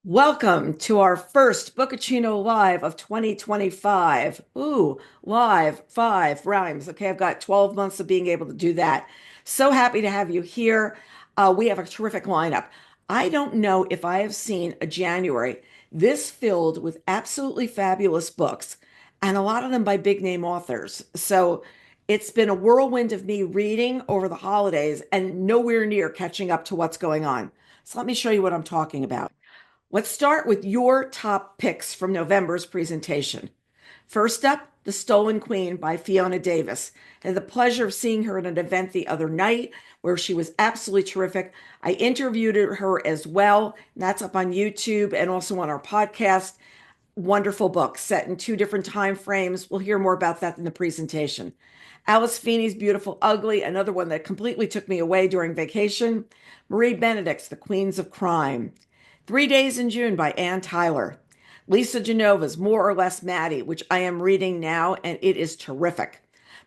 Welcome to our first Bookaccino Live of 2025. Ooh, live, five rhymes. Okay, I've got 12 months of being able to do that. So happy to have you here. We have a terrific lineup. I don't know if I have seen a January this filled with absolutely fabulous books, and a lot of them by big name authors. So it's been a whirlwind of me reading over the holidays and nowhere near catching up to what's going on. So let me show you what I'm talking about. Let's start with your top picks from November's presentation. First up, The Stolen Queen by Fiona Davis. I had the pleasure of seeing her at an event the other night where she was absolutely terrific. I interviewed her as well, and that's up on YouTube and also on our podcast. Wonderful book set in two different time frames. We'll hear more about that in the presentation. Alice Feeney's Beautiful Ugly, another one that completely took me away during vacation. Marie Benedict's The Queens of Crime. 3 Days in June by Ann Tyler. Lisa Genova's More or Less Maddie, which I am reading now, and it is terrific.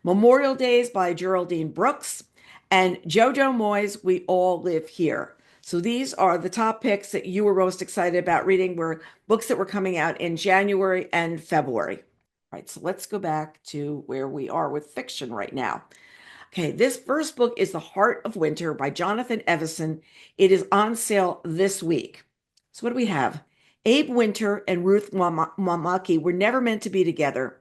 Memorial Days by Geraldine Brooks, and Jojo Moyes' We All Live Here. So these are the top picks that you were most excited about reading, were books that were coming out in January and February. All right, so let's go back to where we are with fiction right now. Okay, this first book is The Heart of Winter by Jonathan Evison. It is on sale this week. So what do we have? Abe Winter and Ruth Wamaki were never meant to be together,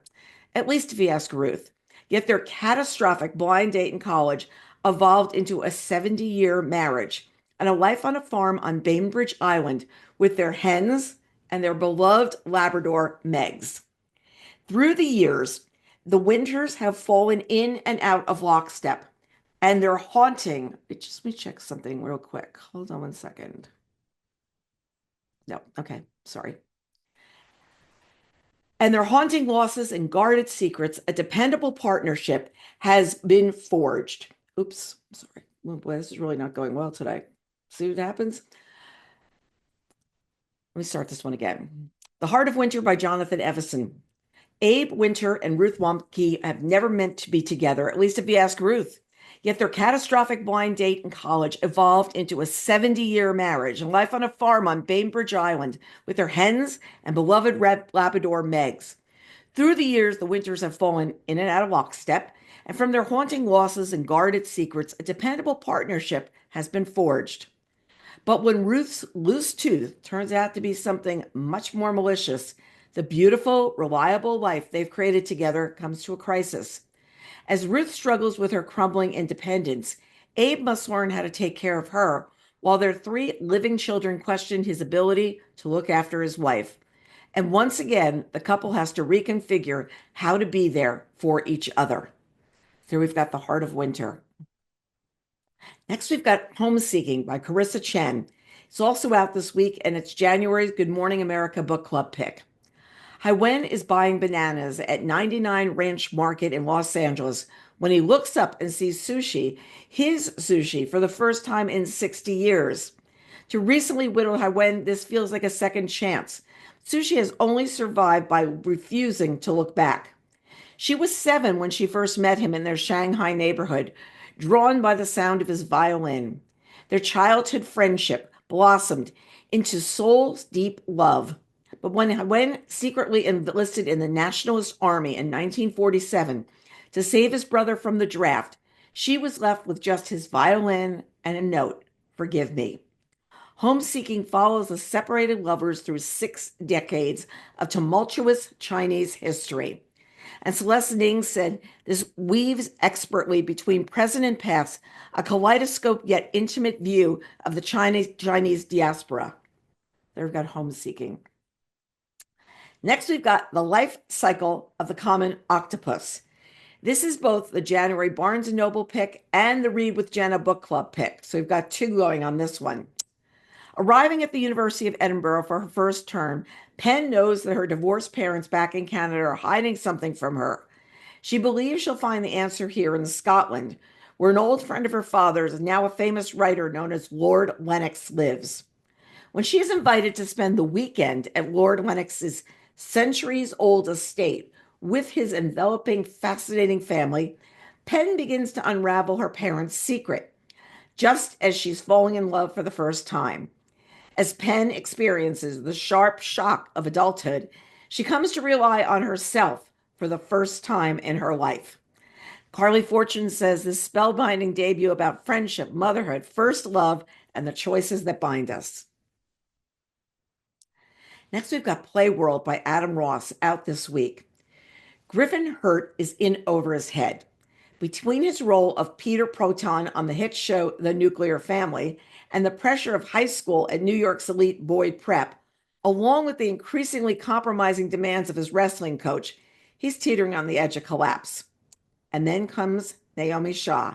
at least if you ask Ruth. Yet their catastrophic blind date in college evolved into a 70-year marriage and a life on a farm on Bainbridge Island with their hens and their beloved Labrador Megs. Through the years, the Winters have fallen in and out of lockstep, and they're haunting. Let me check something real quick. Hold on one second. No, okay, sorry. And their haunting losses and guarded secrets, a dependable partnership has been forged. Oops, sorry. Oh boy, this is really not going well today. See what happens? Let me start this one again. The Heart of Winter by Jonathan Evison. Abe Winter and Ruth Wamke have never meant to be together, at least if you ask Ruth. Yet their catastrophic blind date in college evolved into a 70-year marriage and life on a farm on Bainbridge Island with their hens and beloved red Labrador Megs. Through the years, the Winters have fallen in and out of lockstep, and from their haunting losses and guarded secrets, a dependable partnership has been forged. But when Ruth's loose tooth turns out to be something much more malicious, the beautiful, reliable life they've created together comes to a crisis. As Ruth struggles with her crumbling independence, Abe must learn how to take care of her, while their three living children question his ability to look after his wife. And once again, the couple has to reconfigure how to be there for each other. Here we've got The Heart of Winter. Next, we've got Homeseeking by Carissa Chen. It's also out this week, and it's January's Good Morning America Book Club pick. Haiwen is buying bananas at 99 Ranch Market in Los Angeles when he looks up and sees sushi, his sushi, for the first time in 60 years. To recently widowed Haiwen, this feels like a second chance. Sushi has only survived by refusing to look back. She was 7 when she first met him in their Shanghai neighborhood, drawn by the sound of his violin. Their childhood friendship blossomed into soul's deep love. But when secretly enlisted in the Nationalist Army in 1947 to save his brother from the draft, she was left with just his violin and a note, "Forgive me." Homeseeking follows the separated lovers through 6 decades of tumultuous Chinese history. And Celeste Ning said this weaves expertly between present and past, a kaleidoscope yet intimate view of the Chinese diaspora. There we've got Homeseeking. Next, we've got The Life Cycle of the Common Octopus. This is both the January Barnes & Noble pick and the Read with Jenna book club pick. So we've got 2 going on this one. Arriving at the University of Edinburgh for her first term, Penn knows that her divorced parents back in Canada are hiding something from her. She believes she'll find the answer here in Scotland, where an old friend of her father's and now a famous writer known as Lord Lennox lives. When she is invited to spend the weekend at Lord Lennox's centuries-old estate with his enveloping, fascinating family, Penn begins to unravel her parents' secret, just as she's falling in love for the first time. As Penn experiences the sharp shock of adulthood, she comes to rely on herself for the first time in her life. Carly Fortune says this spellbinding debut about friendship, motherhood, first love, and the choices that bind us. Next, we've got Playworld by Adam Ross out this week. Griffin Hurt is in over his head. Between his role of Peter Proton on the hit show The Nuclear Family and the pressure of high school at New York's elite Boyd Prep, along with the increasingly compromising demands of his wrestling coach, he's teetering on the edge of collapse. And then comes Naomi Shaw,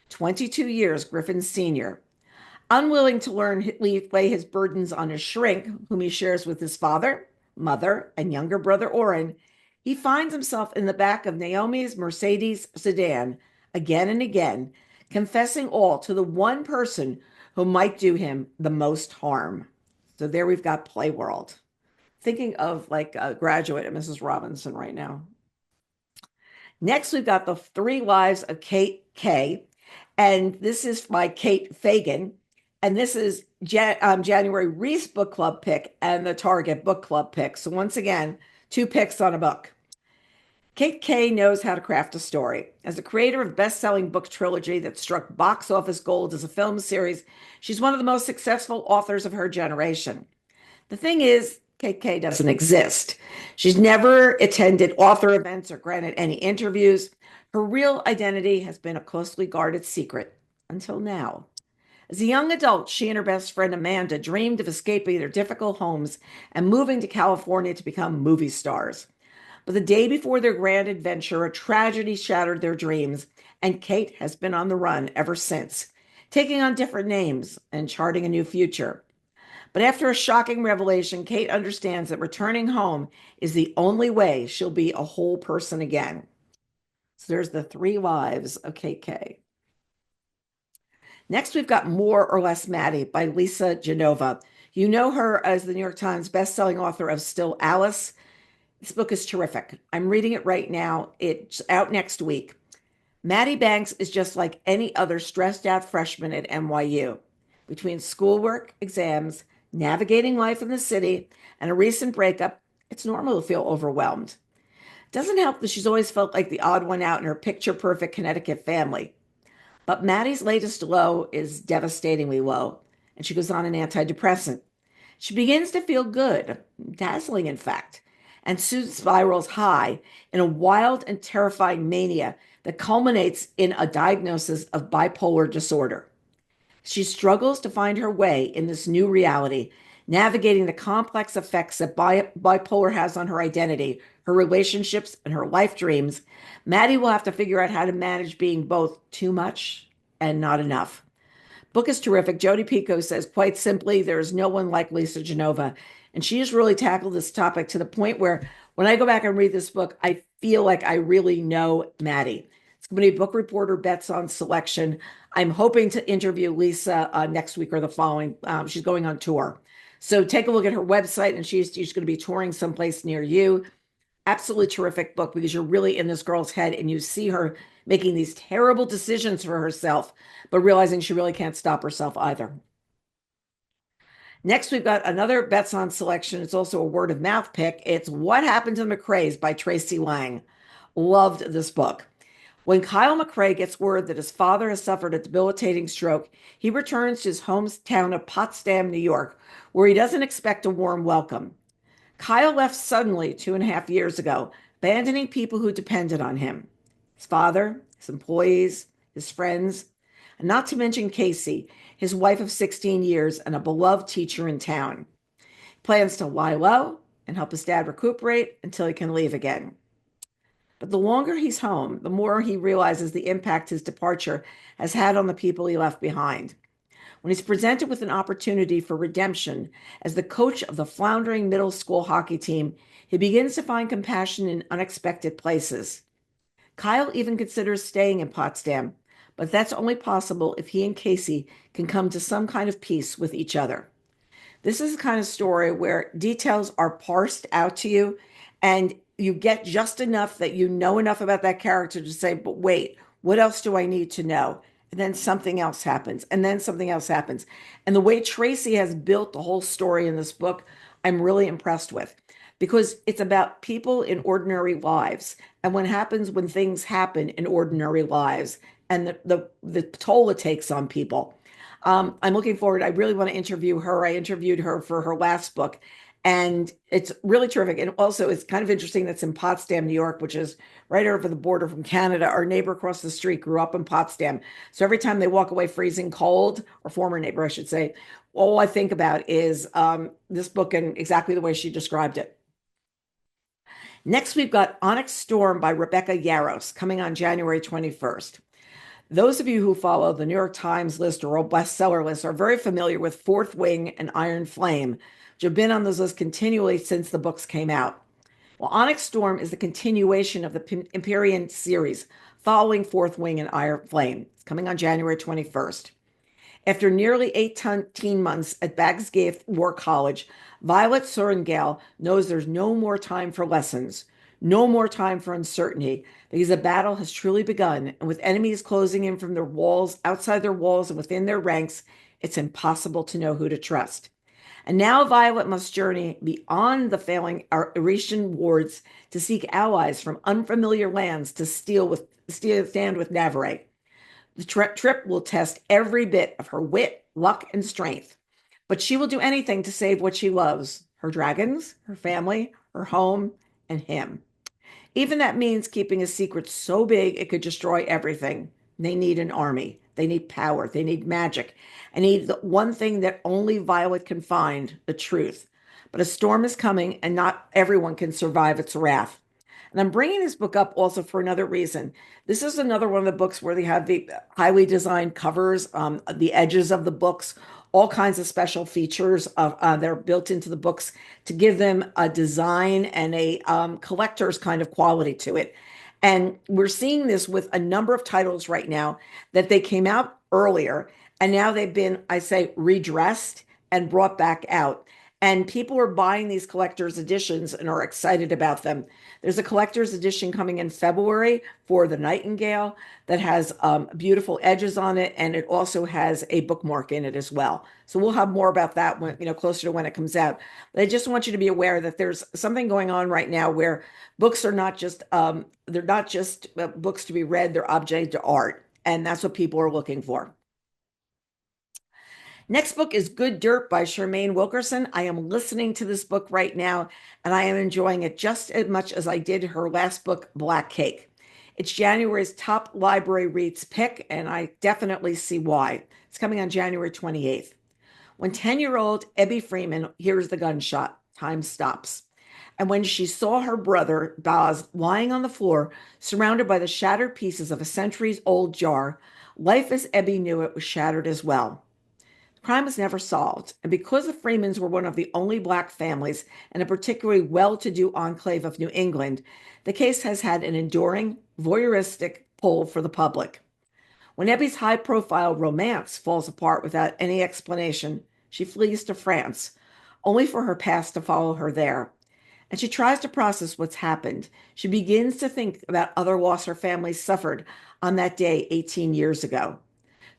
22 years Griffin's senior. Unwilling to lay his burdens on his shrink, whom he shares with his father, mother, and younger brother Orrin, he finds himself in the back of Naomi's Mercedes sedan again and again, confessing all to the one person who might do him the most harm. So there we've got Playworld. Thinking of like a graduate at Mrs. Robinson right now. Next, we've got The Three Lives of Kate K. And this is by Kate Fagan. And this is January Reese Book Club pick and the Target Book Club pick. So once again, 2 picks on a book. Kate K knows how to craft a story. As the creator of best-selling book trilogy that struck box office gold as a film series, she's one of the most successful authors of her generation. The thing is, Kate K doesn't exist. She's never attended author events or granted any interviews. Her real identity has been a closely guarded secret until now. As a young adult, she and her best friend Amanda dreamed of escaping their difficult homes and moving to California to become movie stars. But the day before their grand adventure, a tragedy shattered their dreams, and Kate has been on the run ever since, taking on different names and charting a new future. But after a shocking revelation, Kate understands that returning home is the only way she'll be a whole person again. So there's The Three Lives of Kate K. Next, we've got More or Less Maddie by Lisa Genova. You know her as the New York Times bestselling author of Still Alice. This book is terrific. I'm reading it right now. It's out next week. Maddie Banks is just like any other stressed out freshman at NYU. Between schoolwork, exams, navigating life in the city, and a recent breakup, it's normal to feel overwhelmed. It doesn't help that she's always felt like the odd one out in her picture-perfect Connecticut family. But Maddie's latest low is devastatingly low, and she goes on an antidepressant. She begins to feel good, dazzling in fact, and soon spirals high in a wild and terrifying mania that culminates in a diagnosis of bipolar disorder. She struggles to find her way in this new reality, navigating the complex effects that bipolar has on her identity, her relationships, and her life dreams. Maddie will have to figure out how to manage being both too much and not enough. Book is terrific. Jodi Picoult says, quite simply, there is no one like Lisa Genova. And she has really tackled this topic to the point where when I go back and read this book, I feel like I really know Maddie. It's going to be Book Reporter Bets on Selection. I'm hoping to interview Lisa next week or the following. She's going on tour. So take a look at her website, and she's going to be touring someplace near you. Absolutely terrific book because you're really in this girl's head and you see her making these terrible decisions for herself, but realizing she really can't stop herself either. Next, we've got another Bets on Selection. It's also a word of mouth pick. It's What Happened to the McRaes by Tracy Lang. Loved this book. When Kyle McRae gets word that his father has suffered a debilitating stroke, he returns to his hometown of Potsdam, New York, where he doesn't expect a warm welcome. Kyle left suddenly 2.5 years ago, abandoning people who depended on him. His father, his employees, his friends, and not to mention Casey, his wife of 16 years and a beloved teacher in town. He plans to lie low and help his dad recuperate until he can leave again. But the longer he's home, the more he realizes the impact his departure has had on the people he left behind. When he's presented with an opportunity for redemption as the coach of the floundering middle school hockey team, he begins to find compassion in unexpected places. Kyle even considers staying in Potsdam, but that's only possible if he and Casey can come to some kind of peace with each other. This is the kind of story where details are parsed out to you and you get just enough that you know enough about that character to say, but wait, what else do I need to know? and then something else happens, and then something else happens. And the way Tracy has built the whole story in this book, I'm really impressed with because it's about people in ordinary lives and what happens when things happen in ordinary lives and the toll it takes on people. I'm looking forward. I really want to interview her. I interviewed her for her last book, and it's really terrific. And also, it's kind of interesting that's in Potsdam, New York, which is right over the border from Canada. Our neighbor across the street grew up in Potsdam. So every time they walk away freezing cold, or former neighbor, I should say, all I think about is this book and exactly the way she described it. Next, we've got Onyx Storm by Rebecca Yarros coming on January 21st. Those of you who follow the New York Times list or bestseller list are very familiar with Fourth Wing and Iron Flame, which have been on those lists continually since the books came out. Well, Onyx Storm is the continuation of the Empyrean series following Fourth Wing and Iron Flame. It's coming on January 21st. After nearly 18 months at Bagsgaith War College, Violet Sorrengail knows there's no more time for lessons, no more time for uncertainty, because the battle has truly begun, and with enemies closing in from their walls, outside their walls, and within their ranks, it's impossible to know who to trust. And now Violet must journey beyond the failing Aretian wards to seek allies from unfamiliar lands to stand with Navarre. The trip will test every bit of her wit, luck, and strength, but she will do anything to save what she loves: her dragons, her family, her home, and him. Even that means keeping a secret so big it could destroy everything. They need an army. They need power. They need magic. I need the one thing that only Violet can find, the truth. But a storm is coming, and not everyone can survive its wrath. And I'm bringing this book up also for another reason. This is another one of the books where they have the highly designed covers, the edges of the books, all kinds of special features that are built into the books to give them a design and a collector's kind of quality to it. And we're seeing this with a number of titles right now that they came out earlier, and now they've been, I say, redressed and brought back out. And people are buying these collector's editions and are excited about them. There's a collector's edition coming in February for The Nightingale that has beautiful edges on it, and it also has a bookmark in it as well. So we'll have more about that when, closer to when it comes out. But I just want you to be aware that there's something going on right now where books are not just they're not just books to be read; they're object to art, and that's what people are looking for. Next book is Good Dirt by Charmaine Wilkerson. I am listening to this book right now, and I am enjoying it just as much as I did her last book, Black Cake. It's January's top library reads pick, and I definitely see why. It's coming on January 28th. When 10-year-old Ebby Freeman hears the gunshot, time stops. And when she saw her brother, Baz, lying on the floor, surrounded by the shattered pieces of a centuries-old jar, life as Ebby knew it was shattered as well. Crime was never solved, and because the Freemans were one of the only Black families in a particularly well-to-do enclave of New England, the case has had an enduring, voyeuristic pull for the public. When Ebby's high-profile romance falls apart without any explanation, she flees to France, only for her past to follow her there. And she tries to process what's happened. She begins to think about other loss her family suffered on that day 18 years ago.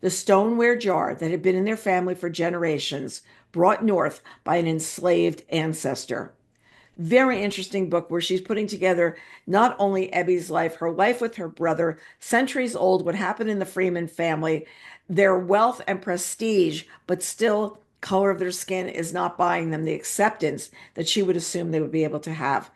The stoneware jar that had been in their family for generations, brought north by an enslaved ancestor. Very interesting book where she's putting together not only Ebby's life, her life with her brother, centuries old, what happened in the Freeman family, their wealth and prestige, but still color of their skin is not buying them the acceptance that she would assume they would be able to have.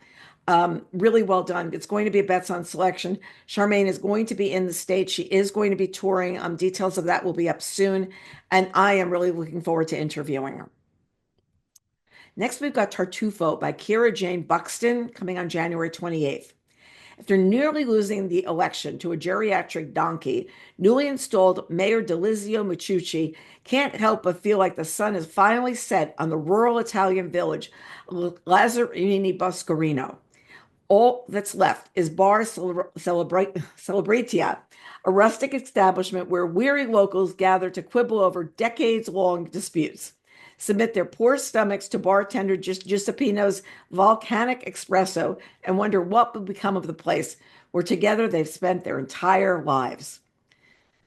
Really well done. It's going to be a Bets on Selection. Charmaine is going to be in the States. She is going to be touring. Details of that will be up soon. And I am really looking forward to interviewing her. Next, we've got Tartufo by Kira Jane Buxton coming on January 28th. After nearly losing the election to a geriatric donkey, newly installed Mayor Delizio Michucci can't help but feel like the sun is finally set on the rural Italian village Lazzarini Boscorino. All that's left is Bar Celebratia, a rustic establishment where weary locals gather to quibble over decades-long disputes, submit their poor stomachs to bartender Giuseppino's volcanic espresso, and wonder what will become of the place where together they've spent their entire lives.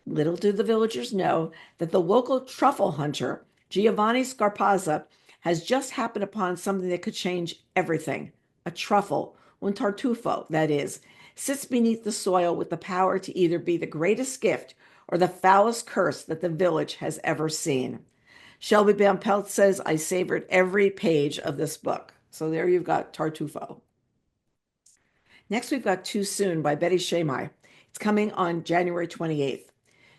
Little do the villagers know that the local truffle hunter, Giovanni Scarpazza, has just happened upon something that could change everything. A truffle, un tartufo, that is, sits beneath the soil with the power to either be the greatest gift or the foulest curse that the village has ever seen. Shelby Van Pelt says, I savored every page of this book. So there you've got Tartufo. Next, we've got Too Soon by Betty Shamai. It's coming on January 28th.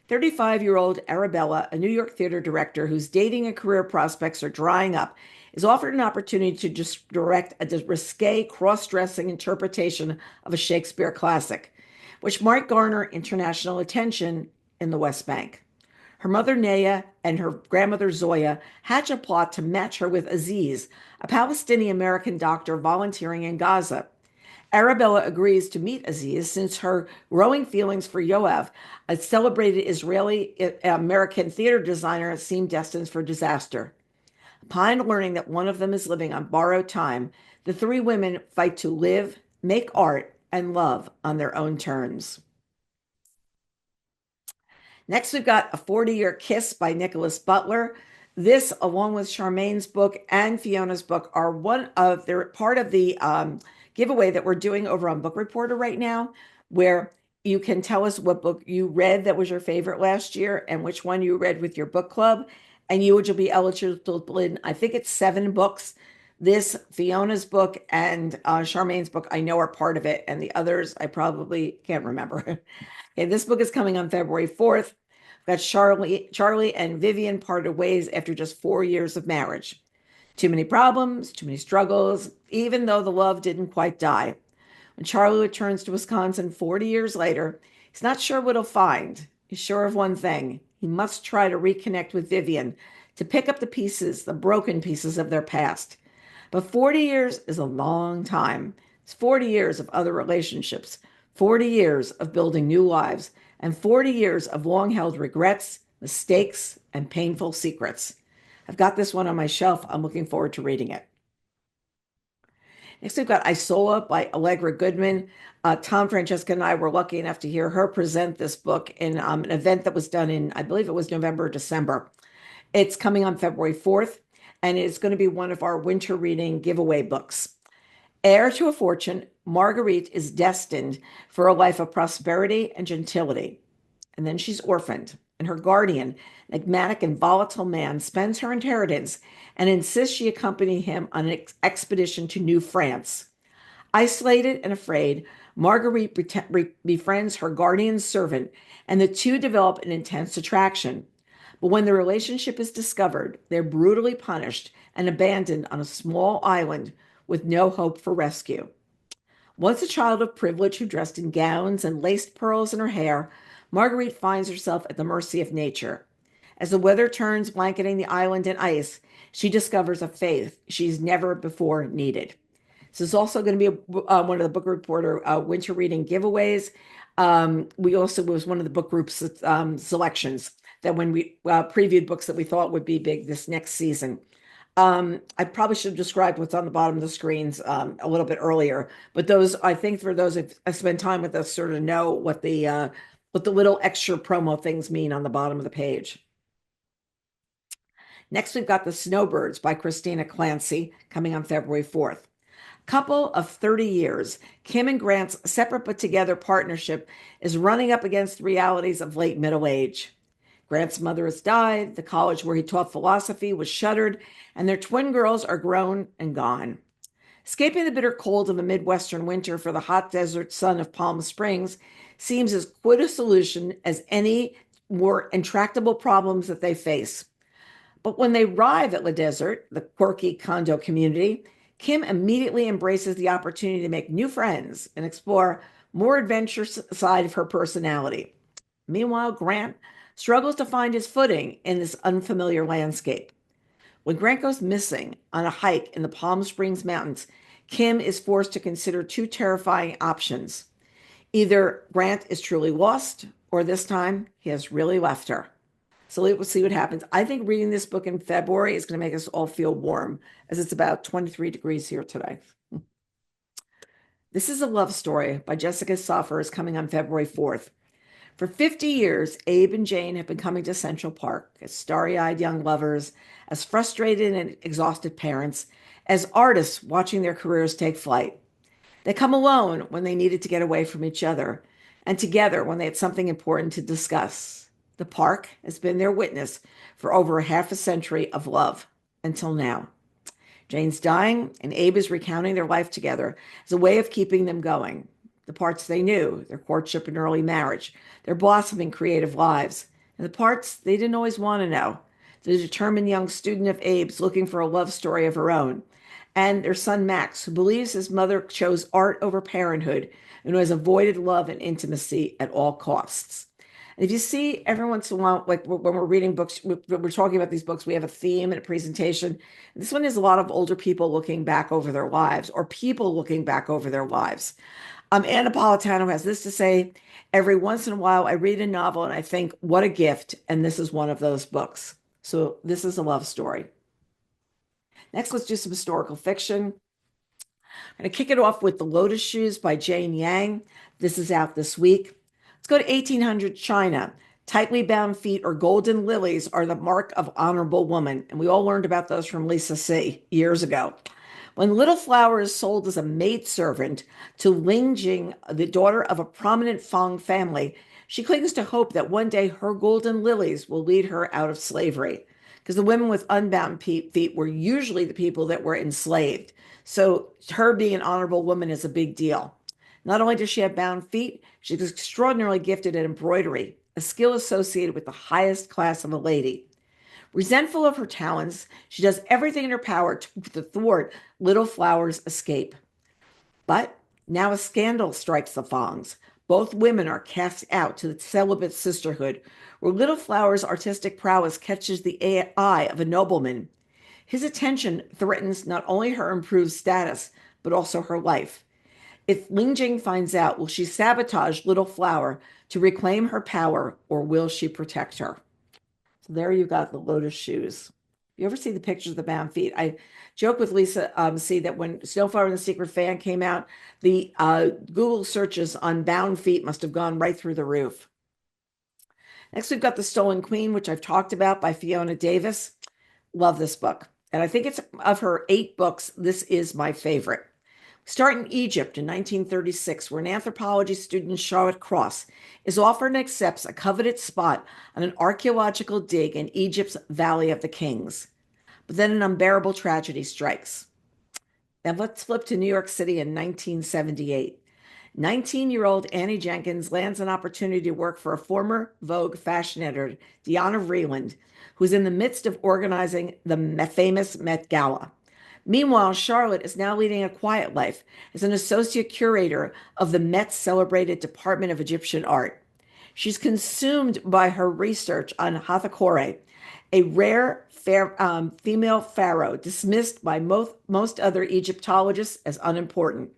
35-year-old Arabella, a New York theater director whose dating and career prospects are drying up, is offered an opportunity to just direct a risque cross-dressing interpretation of a Shakespeare classic, which might garner international attention in the West Bank. Her mother Naya and her grandmother Zoya hatch a plot to match her with Aziz, a Palestinian-American doctor volunteering in Gaza. Arabella agrees to meet Aziz since her growing feelings for Yoav, a celebrated Israeli-American theater designer, seem destined for disaster. Upon learning that one of them is living on borrowed time, the three women fight to live, make art, and love on their own terms. Next, we've got A 40-Year Kiss by Nicholas Butler. This, along with Charmaine's book and Fiona's book, they're part of the giveaway that we're doing over on Bookreporter right now, where you can tell us what book you read that was your favorite last year and which one you read with your book club. And you will be eligible to win, I think it's 7 books. This, Fiona's book, and Charmaine's book, I know are part of it. And the others, I probably can't remember. Okay, this book is coming on February 4th. We've got Charlie and Vivian parted ways after just 4 years of marriage. Too many problems, too many struggles, even though the love didn't quite die. When Charlie returns to Wisconsin 40 years later, he's not sure what he'll find. He's sure of one thing. He must try to reconnect with Vivian to pick up the pieces, the broken pieces of their past. But 40 years is a long time. It's 40 years of other relationships, 40 years of building new lives, and 40 years of long-held regrets, mistakes, and painful secrets. I've got this one on my shelf. I'm looking forward to reading it. Next, we've got Isola by Allegra Goodman. Tom, Francesca, and I were lucky enough to hear her present this book in an event that was done in, I believe it was November or December. It's coming on February 4th, and it's going to be one of our winter reading giveaway books. Heir to a fortune, Marguerite is destined for a life of prosperity and gentility. And then she's orphaned, and her guardian, an enigmatic and volatile man, spends her inheritance and insists she accompany him on an expedition to New France. Isolated and afraid, Marguerite befriends her guardian's servant, and the two develop an intense attraction. But when the relationship is discovered, they're brutally punished and abandoned on a small island with no hope for rescue. Once a child of privilege who dressed in gowns and laced pearls in her hair, Marguerite finds herself at the mercy of nature. As the weather turns, blanketing the island in ice, she discovers a faith she's never before needed. This is also going to be one of the Bookreporter winter reading giveaways. We also was one of the book groups selections that when we previewed books that we thought would be big this next season. I probably should have described what's on the bottom of the screens a little bit earlier, but those, I think, for those that spend time with us, sort of know what the little extra promo things mean on the bottom of the page. Next, we've got The Snowbirds by Christina Clancy, coming on February 4th. Couple of 30 years, Kim and Grant's separate but together partnership is running up against the realities of late middle age. Grant's mother has died, the college where he taught philosophy was shuttered, and their twin girls are grown and gone. Escaping the bitter cold of a Midwestern winter for the hot desert sun of Palm Springs seems as good a solution as any more intractable problems that they face. But when they arrive at La Desert, the quirky condo community, Kim immediately embraces the opportunity to make new friends and explore more adventurous side of her personality. Meanwhile, Grant struggles to find his footing in this unfamiliar landscape. When Grant goes missing on a hike in the Palm Springs Mountains, Kim is forced to consider two terrifying options. Either Grant is truly lost, or this time he has really left her. So we'll see what happens. I think reading this book in February is going to make us all feel warm, as it's about 23 degrees here today. This is a love story by Jessica Soffer, is coming on February 4th. For 50 years, Abe and Jane have been coming to Central Park as starry-eyed young lovers, as frustrated and exhausted parents, as artists watching their careers take flight. They come alone when they needed to get away from each other, and together when they had something important to discuss. The park has been their witness for over a half a century of love until now. Jane's dying, and Abe is recounting their life together as a way of keeping them going. The parts they knew, their courtship and early marriage, their blossoming creative lives, and the parts they didn't always want to know. The determined young student of Abe's looking for a love story of her own, and their son Max, who believes his mother chose art over parenthood and who has avoided love and intimacy at all costs. And if you see every once in a while, like when we're reading books, when we're talking about these books, we have a theme and a presentation. This one is a lot of older people looking back over their lives or people looking back over their lives. Anna Napolitano has this to say: every once in a while, I read a novel and I think, what a gift. And this is one of those books. So this is a love story. Next, let's do some historical fiction. I'm going to kick it off with The Lotus Shoes by Jane Yang. This is out this week. Let's go to 1800 China. Tightly bound feet or golden lilies are the mark of honorable woman. And we all learned about those from Lisa C. years ago. When Little Flower is sold as a maidservant to Ling Jing, the daughter of a prominent Fang family, she clings to hope that one day her golden lilies will lead her out of slavery. Because the women with unbound feet were usually the people that were enslaved. So her being an honorable woman is a big deal. Not only does she have bound feet, she's extraordinarily gifted at embroidery, a skill associated with the highest class of a lady. Resentful of her talents, she does everything in her power to thwart Little Flower's escape. But now a scandal strikes the Fangs. Both women are cast out to the celibate sisterhood, where Little Flower's artistic prowess catches the eye of a nobleman. His attention threatens not only her improved status, but also her life. If Ling Jing finds out, will she sabotage Little Flower to reclaim her power, or will she protect her? So there you got The Lotus Shoes. You ever see the pictures of the bound feet? I joke with Lisa C that when Snowflower and the Secret Fan came out, the Google searches on bound feet must have gone right through the roof. Next, we've got The Stolen Queen, which I've talked about, by Fiona Davis. Love this book. And I think it's of her 8 books, this is my favorite. We start in Egypt in 1936, where an anthropology student, Charlotte Cross, is offered and accepts a coveted spot on an archaeological dig in Egypt's Valley of the Kings. But then an unbearable tragedy strikes. Now let's flip to New York City in 1978. 19-year-old Annie Jenkins lands an opportunity to work for a former Vogue fashion editor, Diana Vreeland, who's in the midst of organizing the famous Met Gala. Meanwhile, Charlotte is now leading a quiet life as an associate curator of the Met's celebrated Department of Egyptian Art. She's consumed by her research on Hathakore, a rare female pharaoh dismissed by most other Egyptologists as unimportant.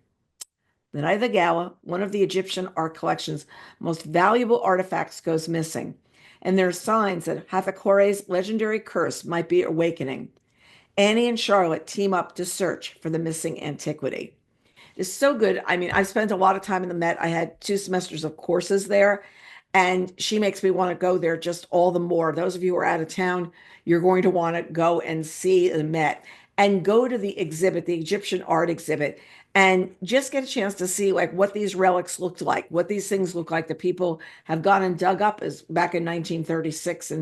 The night of the gala, one of the Egyptian art collection's most valuable artifacts goes missing, and there are signs that Hathakore's legendary curse might be awakening. Annie and Charlotte team up to search for the missing antiquity. It's so good. I mean, I spent a lot of time in the Met. I had 2 semesters of courses there, and she makes me want to go there just all the more. Those of you who are out of town, you're going to want to go and see the Met and go to the exhibit, the Egyptian art exhibit, and just get a chance to see like what these relics looked like, what these things look like that people have gone and dug up as back in 1936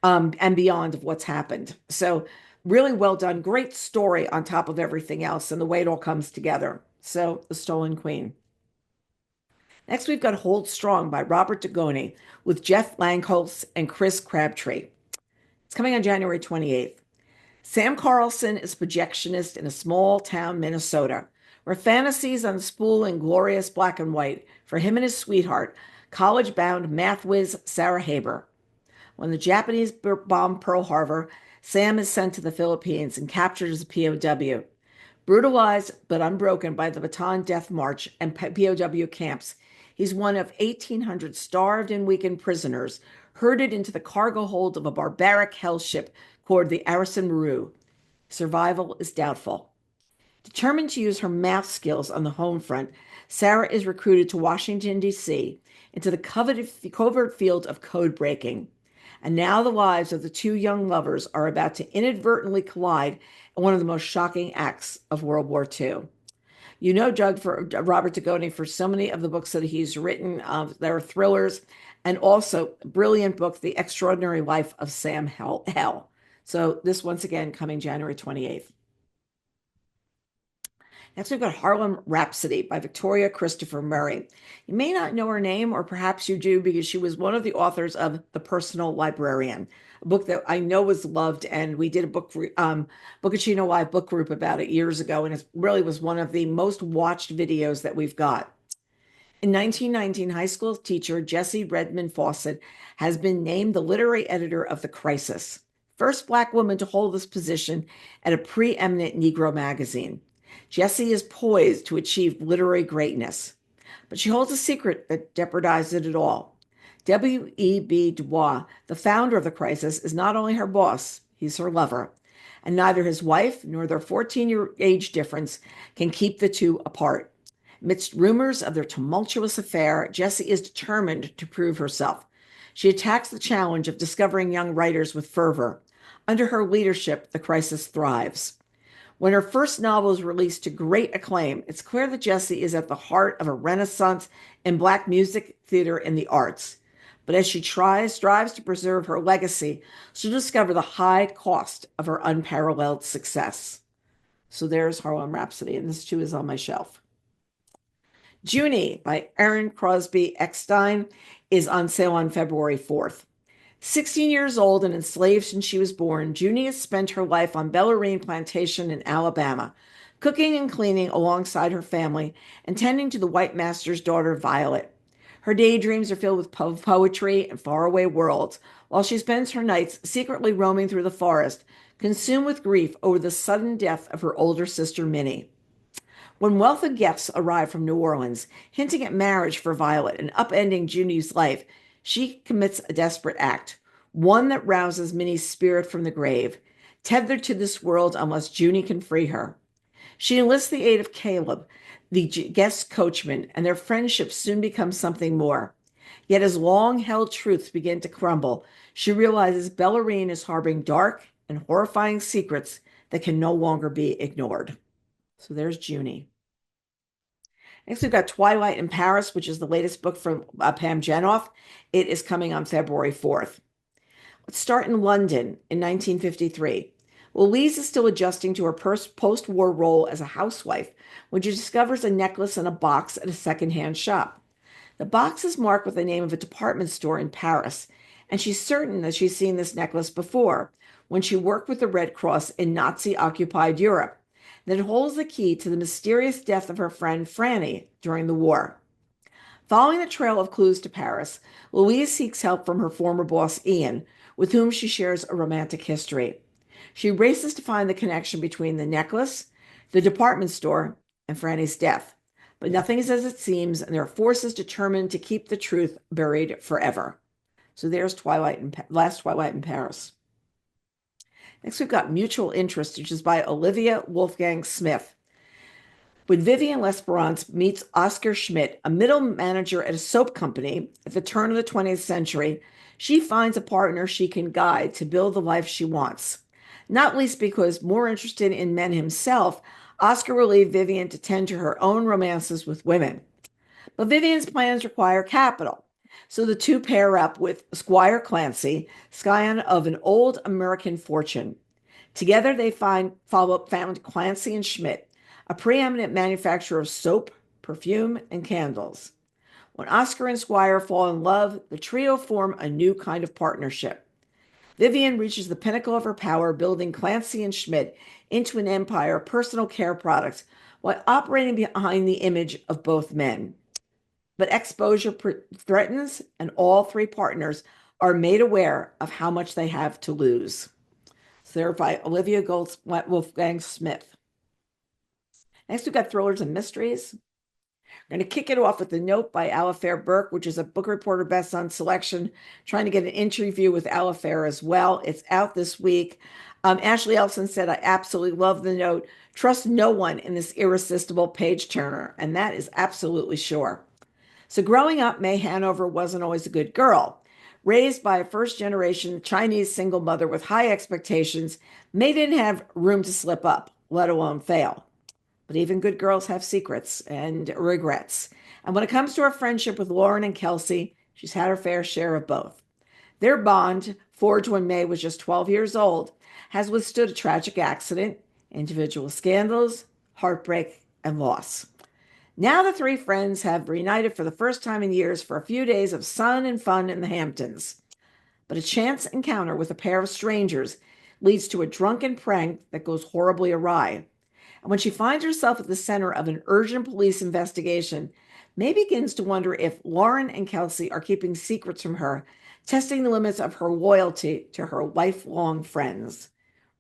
and beyond of what's happened. So really well done. Great story on top of everything else and the way it all comes together. So The Stolen Queen. Next, we've got Hold Strong by Robert Dugoni with Jeff Langholtz and Chris Crabtree. It's coming on January 28th. Sam Carlson is projectionist in a small town, Minnesota, where fantasies unspool in glorious black and white for him and his sweetheart, college-bound math whiz Sarah Haber. When the Japanese bomb Pearl Harbor, Sam is sent to the Philippines and captured as a POW. Brutalized but unbroken by the Bataan Death March and POW camps, he's one of 1,800 starved and weakened prisoners herded into the cargo hold of a barbaric hell ship called the Arisen Maru. Survival is doubtful. Determined to use her math skills on the home front, Sarah is recruited to Washington, D.C., into the covert field of code breaking. And now the lives of the two young lovers are about to inadvertently collide in one of the most shocking acts of World War II. You know Robert Dugoni for so many of the books that he's written. There are thrillers, and also a brilliant book, The Extraordinary Life of Sam Hell. So this once again coming January 28th. Next, we've got Harlem Rhapsody by Victoria Christopher Murray. You may not know her name, or perhaps you do, because she was one of the authors of The Personal Librarian, a book that I know was loved, and we did a Bookaccino live book group about it years ago, and it really was one of the most watched videos that we've got. In 1919, high school teacher Jessie Redmond Fawcett has been named the literary editor of The Crisis, first Black woman to hold this position at a preeminent Negro magazine. Jessie is poised to achieve literary greatness, but she holds a secret that jeopardizes it all. W.E.B. Du Bois, the founder of The Crisis, is not only her boss, he's her lover, and neither his wife nor their 14-year age difference can keep the two apart. Amidst rumors of their tumultuous affair, Jessie is determined to prove herself. She attacks the challenge of discovering young writers with fervor. Under her leadership, The Crisis thrives. When her first novel is released to great acclaim, it's clear that Jessie is at the heart of a renaissance in Black music, theater, and the arts. But as she strives to preserve her legacy, she'll discover the high cost of her unparalleled success. So there's Harlem Rhapsody, and this too is on my shelf. Junie by Erin Crosby Eckstein is on sale on February 4th. 16 years old and enslaved since she was born, Junie has spent her life on Bellarine Plantation in Alabama, cooking and cleaning alongside her family and tending to the white master's daughter, Violet. Her daydreams are filled with poetry and faraway worlds, while she spends her nights secretly roaming through the forest, consumed with grief over the sudden death of her older sister, Minnie. When wealthy guests arrive from New Orleans, hinting at marriage for Violet and upending Junie's life, she commits a desperate act, one that rouses Minnie's spirit from the grave, tethered to this world unless Junie can free her. She enlists the aid of Caleb, the guest coachman, and their friendship soon becomes something more. Yet as long-held truths begin to crumble, she realizes Bellarine is harboring dark and horrifying secrets that can no longer be ignored. So there's Junie. Next, we've got Twilight in Paris, which is the latest book from Pam Jenoff. It is coming on February 4th. Let's start in London in 1953. Louise is still adjusting to her post-war role as a housewife when she discovers a necklace in a box at a secondhand shop. The box is marked with the name of a department store in Paris, and she's certain that she's seen this necklace before when she worked with the Red Cross in Nazi-occupied Europe. That it holds the key to the mysterious death of her friend Franny during the war. Following the trail of clues to Paris, Louise seeks help from her former boss Ian, with whom she shares a romantic history. She races to find the connection between the necklace, the department store, and Franny's death. But nothing is as it seems, and there are forces determined to keep the truth buried forever. So there's Last Twilight in Paris. Next, we've got Mutual Interest, which is by Olivia Wolfgang Smith. When Vivian Lesperance meets Oscar Schmidt, a middle manager at a soap company at the turn of the 20th century, she finds a partner she can guide to build the life she wants. Not least because, more interested in men himself, Oscar will leave Vivian to tend to her own romances with women. But Vivian's plans require capital. So the two pair up with Squire Clancy, scion of an old American fortune. Together they found Clancy and Schmidt, a preeminent manufacturer of soap, perfume, and candles. When Oscar and Squire fall in love, the trio form a new kind of partnership. Vivian reaches the pinnacle of her power, building Clancy and Schmidt into an empire of personal care products while operating behind the image of both men. But exposure threatens, and all three partners are made aware of how much they have to lose. So they're by Olivia Wolfgang Smith. Next, we've got Thrillers and Mysteries. We're going to kick it off with The Note by Alifair Burke, which is a Book Reporter Best on Selection. Trying to get an interview with Alifair as well. It's out this week. Ashley Elson said, I absolutely love The Note. Trust no one in this irresistible page turner. And that is absolutely sure. So growing up, May Hanover wasn't always a good girl. Raised by a first generation Chinese single mother with high expectations, May didn't have room to slip up, let alone fail. But even good girls have secrets and regrets. And when it comes to her friendship with Lauren and Kelsey, she's had her fair share of both. Their bond, forged when May was just 12 years old, has withstood a tragic accident, individual scandals, heartbreak, and loss. Now the three friends have reunited for the first time in years for a few days of sun and fun in the Hamptons. But a chance encounter with a pair of strangers leads to a drunken prank that goes horribly awry. And when she finds herself at the center of an urgent police investigation, May begins to wonder if Lauren and Kelsey are keeping secrets from her, testing the limits of her loyalty to her lifelong friends.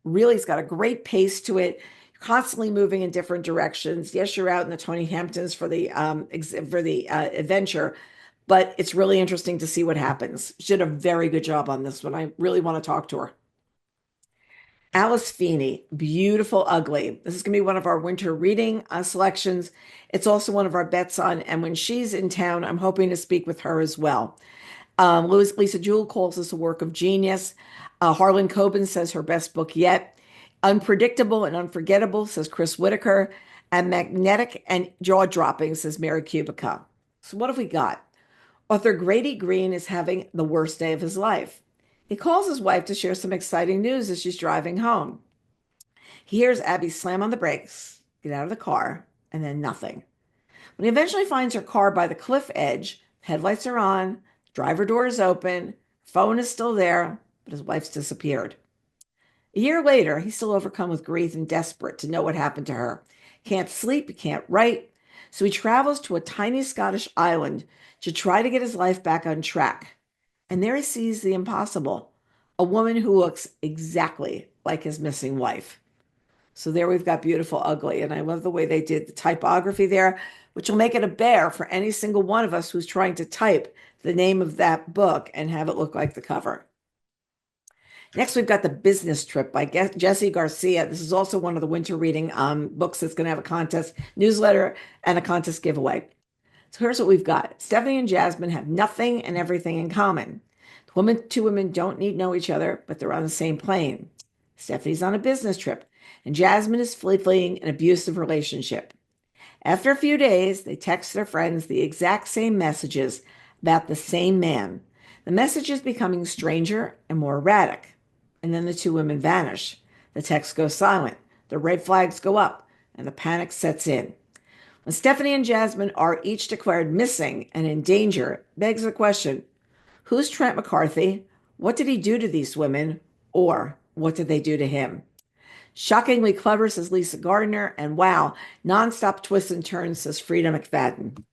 Really, it's got a great pace to it. You're constantly moving in different directions. Yes, you're out in the Tony Hamptons for the adventure, but it's really interesting to see what happens. She did a very good job on this one. I really want to talk to her. Alice Feeney, Beautiful Ugly. This is going to be one of our winter reading selections. It's also one of our bets on, and when she's in town, I'm hoping to speak with her as well. Lisa Jewell calls this a work of genius. Harlan Coben says her best book yet. Unpredictable and unforgettable, says Chris Whitaker. And magnetic and jaw-dropping, says Mary Kubica. So what have we got? Author Grady Green is having the worst day of his life. He calls his wife to share some exciting news as she's driving home. He hears Abby slam on the brakes, get out of the car, and then nothing. When he eventually finds her car by the cliff edge, headlights are on, driver door is open, phone is still there, but his wife's disappeared. A year later, he's still overcome with grief and desperate to know what happened to her. Can't sleep, he can't write, so he travels to a tiny Scottish island to try to get his life back on track. And there he sees the impossible, a woman who looks exactly like his missing wife. So there we've got Beautiful Ugly. And I love the way they did the typography there, which will make it a bear for any single one of us who's trying to type the name of that book and have it look like the cover. Next, we've got The Business Trip by Jesse Garcia. This is also one of the winter reading books that's going to have a contest newsletter and a contest giveaway. So here's what we've got. Stephanie and Jasmine have nothing and everything in common. Two women don't need to know each other, but they're on the same plane. Stephanie's on a business trip, and Jasmine is fleeing an abusive relationship. After a few days, they text their friends the exact same messages about the same man. The messages becoming stranger and more erratic. And then the two women vanish. The text goes silent. The red flags go up, and the panic sets in. When Stephanie and Jasmine are each declared missing and in danger, begs the question, who's Trent McCarthy? What did he do to these women? Or what did they do to him? Shockingly clever, says Lisa Gardner, and wow, nonstop twists and turns, says Frida McFadden.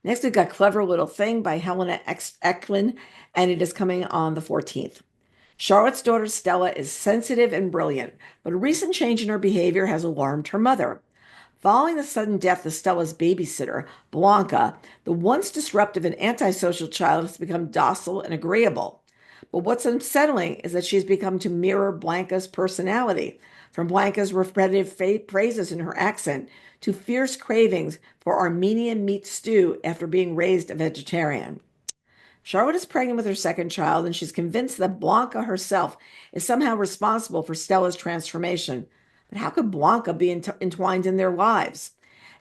Next, we've got Clever Little Thing by Helena Eklund, and it is coming on the 14th. Charlotte's daughter Stella is sensitive and brilliant, but a recent change in her behavior has alarmed her mother. Following the sudden death of Stella's babysitter, Blanca, the once disruptive and antisocial child has become docile and agreeable. But what's unsettling is that she's become to mirror Blanca's personality, from Blanca's repetitive praises in her accent to fierce cravings for Armenian meat stew after being raised a vegetarian. Charlotte is pregnant with her second child, and she's convinced that Blanca herself is somehow responsible for Stella's transformation. But how could Blanca be entwined in their lives?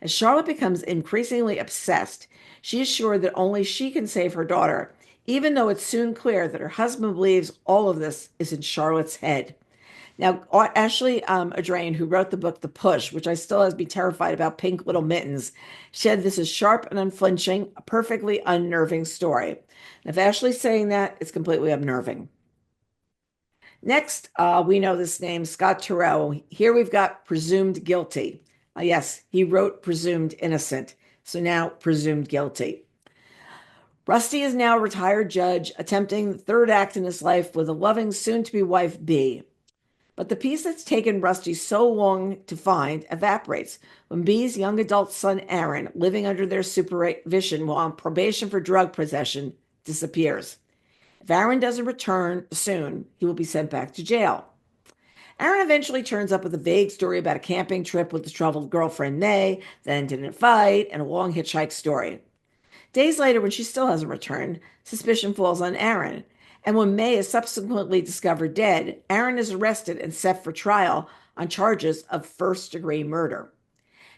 As Charlotte becomes increasingly obsessed, she is sure that only she can save her daughter, even though it's soon clear that her husband believes all of this is in Charlotte's head. Now, Ashley Adrain, who wrote the book The Push, which I still has me terrified about Pink Little Mittens, said this is sharp and unflinching, a perfectly unnerving story. And if Ashley's saying that, it's completely unnerving. Next, we know this name, Scott Turow. Here we've got Presumed Guilty. Yes, he wrote Presumed Innocent, so now Presumed Guilty. Rusty is now a retired judge, attempting the third act in his life with a loving soon-to-be wife, Bee. But the piece that's taken Rusty so long to find evaporates when Bee's young adult son, Aaron, living under their supervision while on probation for drug possession, disappears. If Aaron doesn't return soon, he will be sent back to jail. Aaron eventually turns up with a vague story about a camping trip with his troubled girlfriend, May, then didn't fight, and a long hitchhike story. Days later, when she still hasn't returned, suspicion falls on Aaron. And when May is subsequently discovered dead, Aaron is arrested and set for trial on charges of first-degree murder.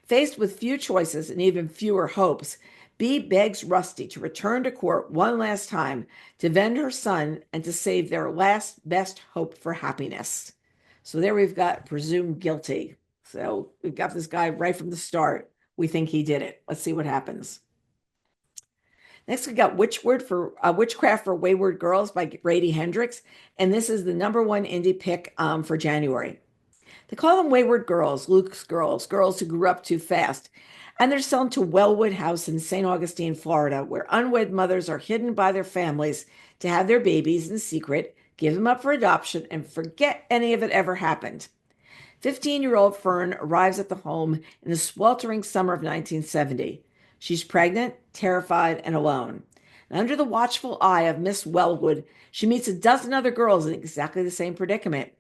Faced with few choices and even fewer hopes, Bee begs Rusty to return to court one last time to avenge her son and to save their last best hope for happiness. So there we've got presumed guilty. So we've got this guy right from the start. We think he did it. Let's see what happens. Next, we got Witchcraft for Wayward Girls by Grady Hendrix, and this is the #1 indie pick for January. They call them wayward girls, Luke's girls, girls who grew up too fast. And they're sent to Wellwood House in St. Augustine, Florida, where unwed mothers are hidden by their families to have their babies in secret, give them up for adoption, and forget any of it ever happened. 15-year-old Fern arrives at the home in the sweltering summer of 1970. She's pregnant, terrified, and alone. And under the watchful eye of Miss Wellwood, she meets a dozen other girls in exactly the same predicament.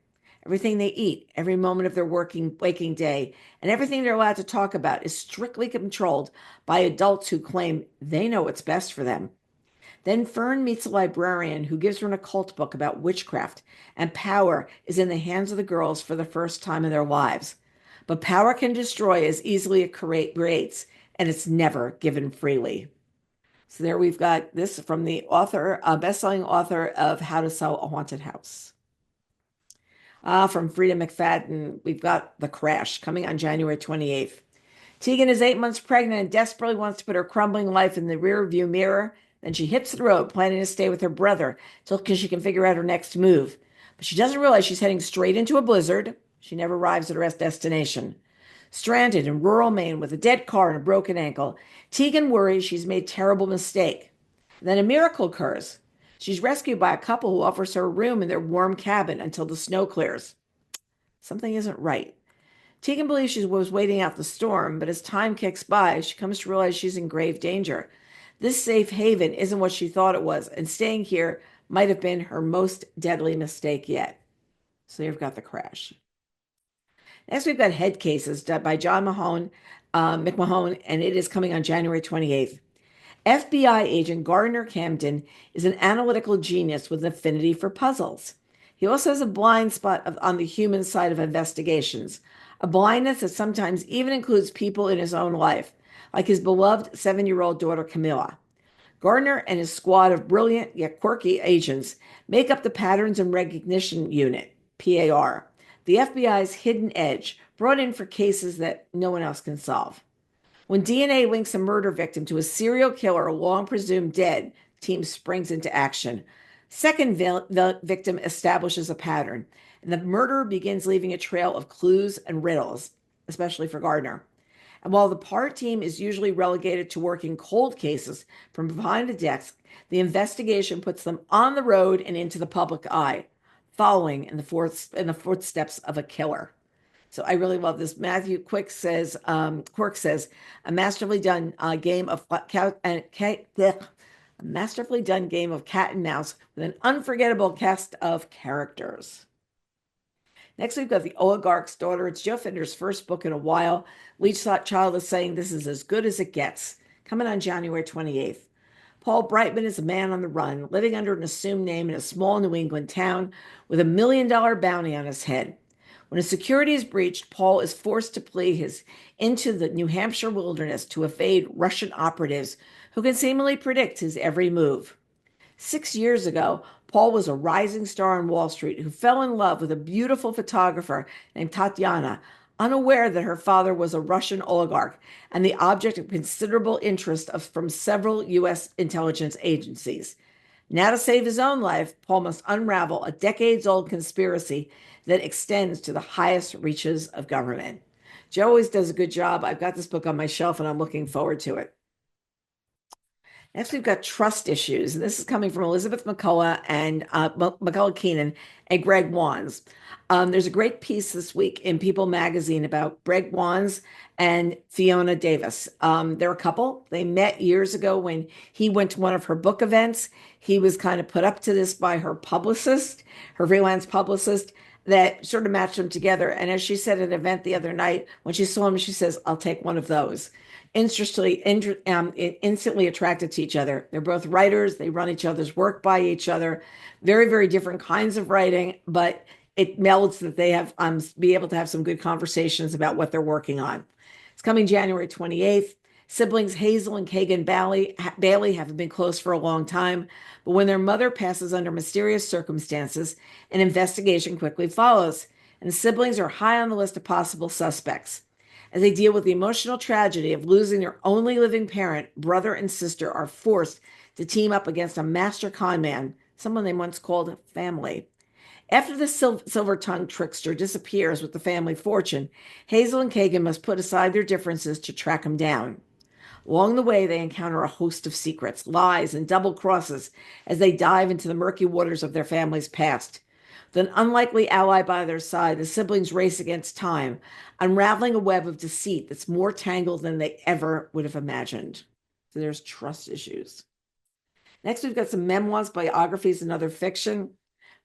Everything they eat, every moment of their waking day, and everything they're allowed to talk about is strictly controlled by adults who claim they know what's best for them. Then Fern meets a librarian who gives her an occult book about witchcraft, and power is in the hands of the girls for the first time in their lives. But power can destroy as easily as it creates, and it's never given freely. So there we've got this from the author, best-selling author of How to Sell a Haunted House. From Frida McFadden, we've got The Crash coming on January 28th. Tegan is 8 months pregnant and desperately wants to put her crumbling life in the rear-view mirror. Then she hits the road, planning to stay with her brother until she can figure out her next move. But she doesn't realize she's heading straight into a blizzard. She never arrives at her destination. Stranded in rural Maine with a dead car and a broken ankle, Tegan worries she's made a terrible mistake. Then a miracle occurs. She's rescued by a couple who offers her a room in their warm cabin until the snow clears. Something isn't right. Tegan believes she was waiting out the storm, but as time kicks by, she comes to realize she's in grave danger. This safe haven isn't what she thought it was, and staying here might have been her most deadly mistake yet. So you've got The Crash. Next, we've got Head Cases by John McMahon, and it is coming on January 28th. FBI agent Gardner Camden is an analytical genius with an affinity for puzzles. He also has a blind spot on the human side of investigations, a blindness that sometimes even includes people in his own life, like his beloved 7-year-old daughter Camilla. Gardner and his squad of brilliant yet quirky agents make up the Patterns and Recognition Unit, PAR, the FBI's hidden edge, brought in for cases that no one else can solve. When DNA links a murder victim to a serial killer long presumed dead, the team springs into action. Second victim establishes a pattern, and the murderer begins leaving a trail of clues and riddles, especially for Gardner. And while the PAR team is usually relegated to working cold cases from behind a desk, the investigation puts them on the road and into the public eye, following in the footsteps of a killer. So I really love this. Matthew Quirk says, a masterfully done game of cat and mouse with an unforgettable cast of characters. Next, we've got The Oligarch's Daughter. It's Joe Finder's first book in a while. Leach Child is saying this is as good as it gets. Coming on January 28th. Paul Brightman is a man on the run, living under an assumed name in a small New England town with $1 million bounty on his head. When his security is breached, Paul is forced to flee into the New Hampshire wilderness to evade Russian operatives who can seemingly predict his every move. 6 years ago, Paul was a rising star on Wall Street who fell in love with a beautiful photographer named Tatiana, unaware that her father was a Russian oligarch and the object of considerable interest from several U.S. intelligence agencies. Now, to save his own life, Paul must unravel a decades-old conspiracy that extends to the highest reaches of government. Joe always does a good job. I've got this book on my shelf, and I'm looking forward to it. Next, we've got Trust Issues. And this is coming from Elizabeth McCullough and McCullough Keenan and Greg Wands. There's a great piece this week in People magazine about Greg Wands and Fiona Davis. They're a couple. They met years ago when he went to one of her book events. He was kind of put up to this by her publicist, her freelance publicist. that sort of matched them together. And as she said at an event the other night, when she saw him, she says, "I'll take one of those." Instantly attracted to each other. They're both writers. They run each other's work by each other. Very, very different kinds of writing, but it melds that they have be able to have some good conversations about what they're working on. It's coming January 28th. Siblings Hazel and Kagan Bailey have been close for a long time, but when their mother passes under mysterious circumstances, an investigation quickly follows, and the siblings are high on the list of possible suspects. As they deal with the emotional tragedy of losing their only living parent, brother and sister are forced to team up against a master con man, someone they once called family. After the silver-tongued trickster disappears with the family fortune, Hazel and Kagan must put aside their differences to track him down. Along the way, they encounter a host of secrets, lies, and double crosses as they dive into the murky waters of their family's past. With an unlikely ally by their side, the siblings race against time, unraveling a web of deceit that's more tangled than they ever would have imagined. So there's trust issues. Next, we've got some memoirs, biographies, and other fiction.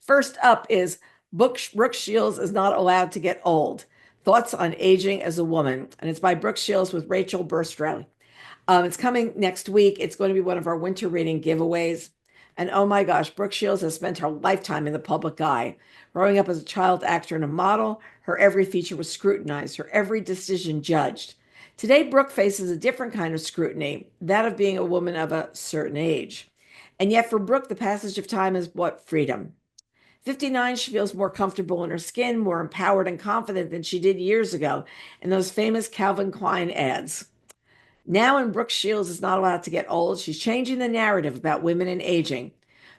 First up is Brooke Shields is Not Allowed to Get Old, Thoughts on Aging as a Woman. And it's by Brooke Shields with Rachel Burstrell. It's coming next week. It's going to be one of our winter reading giveaways. And oh my gosh, Brooke Shields has spent her lifetime in the public eye. Growing up as a child actor and a model, her every feature was scrutinized, her every decision judged. Today, Brooke faces a different kind of scrutiny, that of being a woman of a certain age. And yet for Brooke, the passage of time has brought freedom. 59, she feels more comfortable in her skin, more empowered and confident than she did years ago in those famous Calvin Klein ads. Now, in Brooke Shields is Not Allowed to Get Old, she's changing the narrative about women and aging.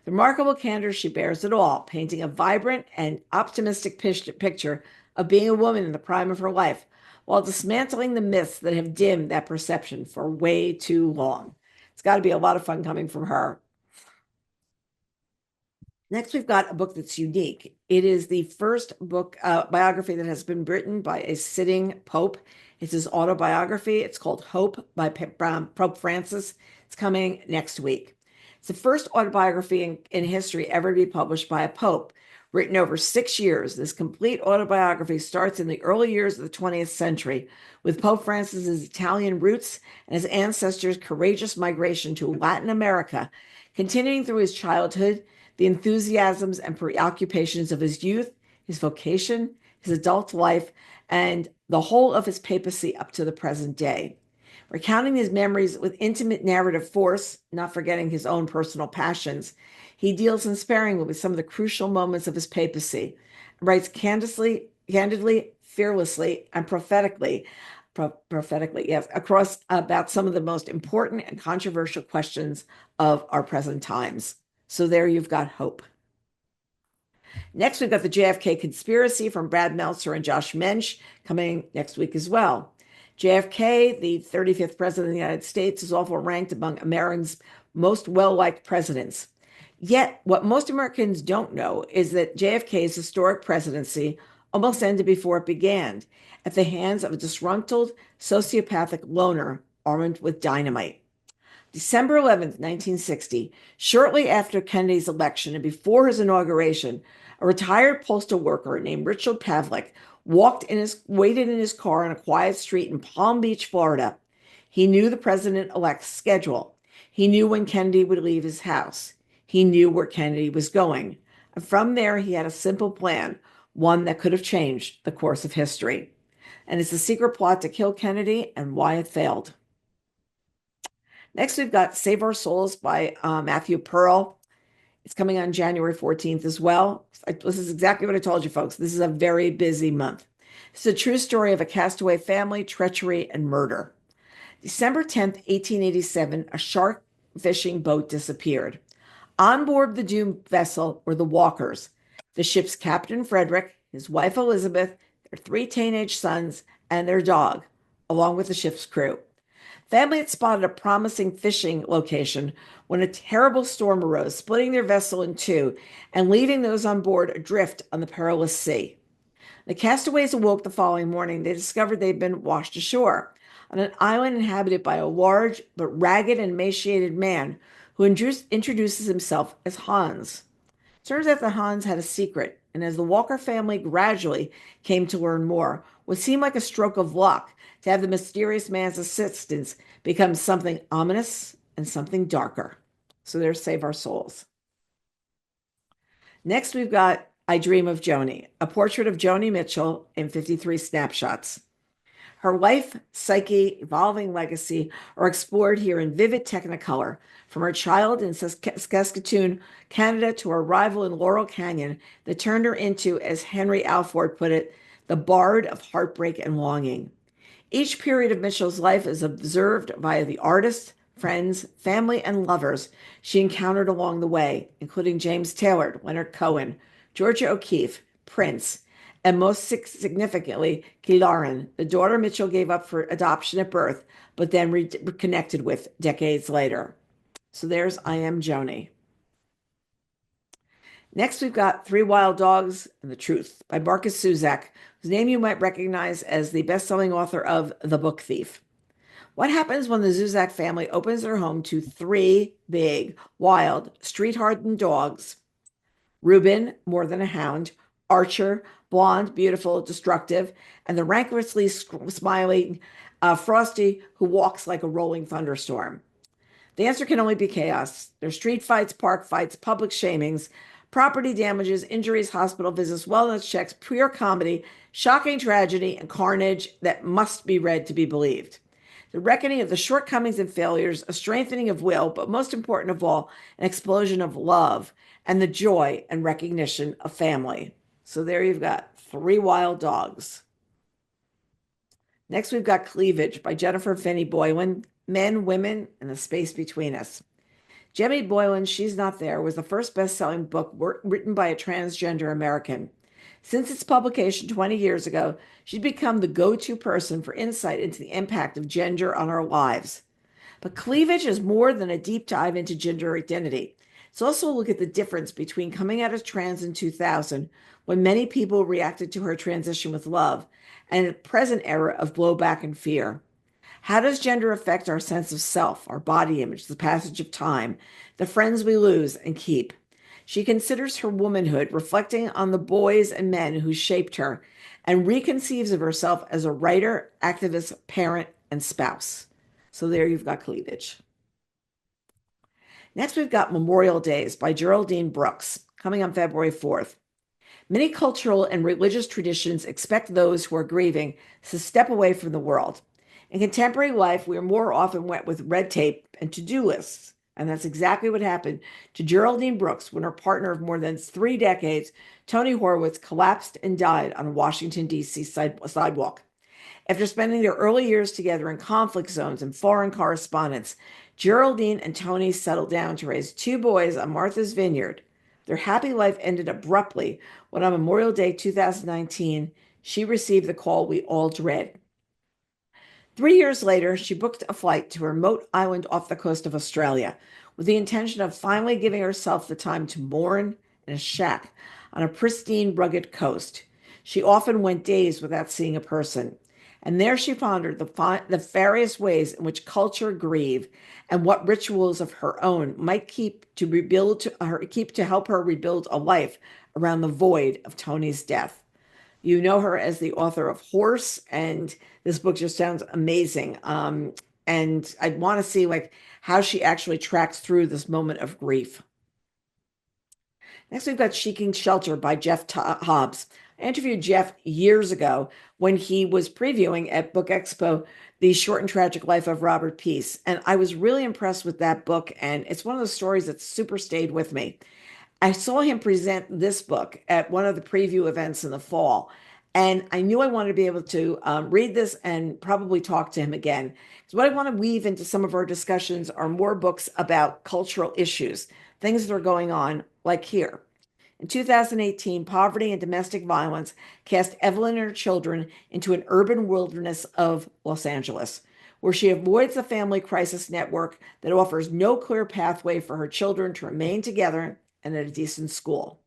The remarkable candor, she bears it all, painting a vibrant and optimistic picture of being a woman in the prime of her life, while dismantling the myths that have dimmed that perception for way too long. It's got to be a lot of fun coming from her. Next, we've got a book that's unique. It is the first book biography that has been written by a sitting pope. It's his autobiography. It's called Hope by Pope Francis. It's coming next week. It's the first autobiography in history ever to be published by a pope. Written over 6 years, this complete autobiography starts in the early years of the 20th century with Pope Francis's Italian roots and his ancestors' courageous migration to Latin America, continuing through his childhood, the enthusiasms and preoccupations of his youth, his vocation, his adult life, and the whole of his papacy up to the present day. Recounting his memories with intimate narrative force, not forgetting his own personal passions, he deals unsparingly with some of the crucial moments of his papacy, and writes candidly, fearlessly, and prophetically, yes, across about some of the most important and controversial questions of our present times. So there you've got Hope. Next, we've got the JFK Conspiracy from Brad Meltzer and Josh Mensch coming next week as well. JFK, the 35th president of the United States, is often ranked among Americans' most well-liked presidents. Yet, what most Americans don't know is that JFK's historic presidency almost ended before it began, at the hands of a disgruntled, sociopathic loner armed with dynamite. December 11th, 1960, shortly after Kennedy's election and before his inauguration, a retired postal worker named Richard Pavlik waited in his car on a quiet street in Palm Beach, Florida. He knew the president-elect's schedule. He knew when Kennedy would leave his house. He knew where Kennedy was going. And from there, he had a simple plan, one that could have changed the course of history. And it's the secret plot to kill Kennedy and why it failed. Next, we've got Save Our Souls by Matthew Pearl. It's coming on January 14th as well. This is exactly what I told you, folks. This is a very busy month. It's a true story of a castaway family, treachery, and murder. December 10th, 1887, a shark fishing boat disappeared. On board the doomed vessel were the Walkers, the ship's captain, Frederick, his wife, Elizabeth, their 3 teenage sons, and their dog, along with the ship's crew. Family had spotted a promising fishing location when a terrible storm arose, splitting their vessel in two and leaving those on board adrift on the perilous sea. The castaways awoke the following morning. They discovered they'd been washed ashore on an island inhabited by a large but ragged and emaciated man who introduces himself as Hans. Turns out that Hans had a secret, and as the Walker family gradually came to learn more, what seemed like a stroke of luck to have the mysterious man's assistance become something ominous and something darker. So there's Save Our Souls. Next, we've got I Dream of Joni, a portrait of Joni Mitchell in 53 snapshots. Her life, psyche, evolving legacy are explored here in vivid technicolor, from her child in Saskatoon, Canada, to her arrival in Laurel Canyon that turned her into, as Henry Alford put it, the bard of heartbreak and longing. Each period of Mitchell's life is observed via the artists, friends, family, and lovers she encountered along the way, including James Taylor, Leonard Cohen, Georgia O'Keeffe, Prince, and most significantly, Killaren, the daughter Mitchell gave up for adoption at birth, but then reconnected with decades later. So there's I Am Joni. Next, we've got Three Wild Dogs and the Truth by Marcus Zusak, whose name you might recognize as the best-selling author of The Book Thief. What happens when the Zusak family opens their home to three big, wild, street-hardened dogs? Reuben, more than a hound, Archer, blonde, beautiful, destructive, and the rancously smiling Frosty, who walks like a rolling thunderstorm. The answer can only be chaos. There's street fights, park fights, public shamings, property damages, injuries, hospital visits, wellness checks, pure comedy, shocking tragedy, and carnage that must be read to be believed. The reckoning of the shortcomings and failures, a strengthening of will, but most important of all, an explosion of love and the joy and recognition of family. So there you've got Three Wild Dogs. Next, we've got Cleavage by Jennifer Finney Boylan, Men, Women, and the Space Between Us. Jemmy Boylan, She's Not There, was the first best-selling book written by a transgender American. Since its publication 20 years ago, she's become the go-to person for insight into the impact of gender on our lives. But Cleavage is more than a deep dive into gender identity. It's also a look at the difference between coming out as trans in 2000, when many people reacted to her transition with love, and the present era of blowback and fear. How does gender affect our sense of self, our body image, the passage of time, the friends we lose and keep? She considers her womanhood, reflecting on the boys and men who shaped her, and reconceives of herself as a writer, activist, parent, and spouse. So there you've got Cleavage. Next, we've got Memorial Days by Geraldine Brooks, coming on February 4th. Many cultural and religious traditions expect those who are grieving to step away from the world. In contemporary life, we are more often wet with red tape and to-do lists. And that's exactly what happened to Geraldine Brooks when her partner of more than 3 decades, Tony Horwitz, collapsed and died on a Washington, D.C. sidewalk. After spending their early years together in conflict zones and foreign correspondence, Geraldine and Tony settled down to raise 2 boys on Martha's Vineyard. Their happy life ended abruptly when on Memorial Day 2019, she received the call we all dread. 3 years later, she booked a flight to a remote island off the coast of Australia with the intention of finally giving herself the time to mourn in a shack on a pristine, rugged coast. She often went days without seeing a person. And there she pondered the various ways in which culture grieve and what rituals of her own might keep to help her rebuild a life around the void of Tony's death. You know her as the author of Horse, and this book just sounds amazing. And I want to see how she actually tracks through this moment of grief. Next, we've got Seeking Shelter by Jeff Hobbs. I interviewed Jeff years ago when he was previewing at Book Expo The Short and Tragic Life of Robert Peace. And I was really impressed with that book. And it's one of those stories that super stayed with me. I saw him present this book at one of the preview events in the fall. And I knew I wanted to be able to read this and probably talk to him again. So what I want to weave into some of our discussions are more books about cultural issues, things that are going on, like here. In 2018, poverty and domestic violence cast Evelyn and her children into an urban wilderness of Los Angeles, where she avoids the family crisis network that offers no clear pathway for her children to remain together and at a decent school.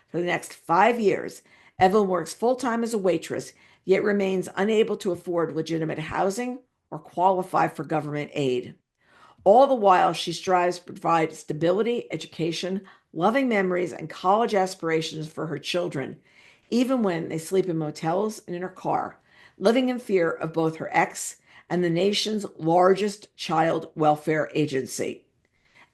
For the next 5 years, Evelyn works full-time as a waitress, yet remains unable to afford legitimate housing or qualify for government aid. All the while, she strives to provide stability, education, loving memories, and college aspirations for her children, even when they sleep in motels and in her car, living in fear of both her ex and the nation's largest child welfare agency.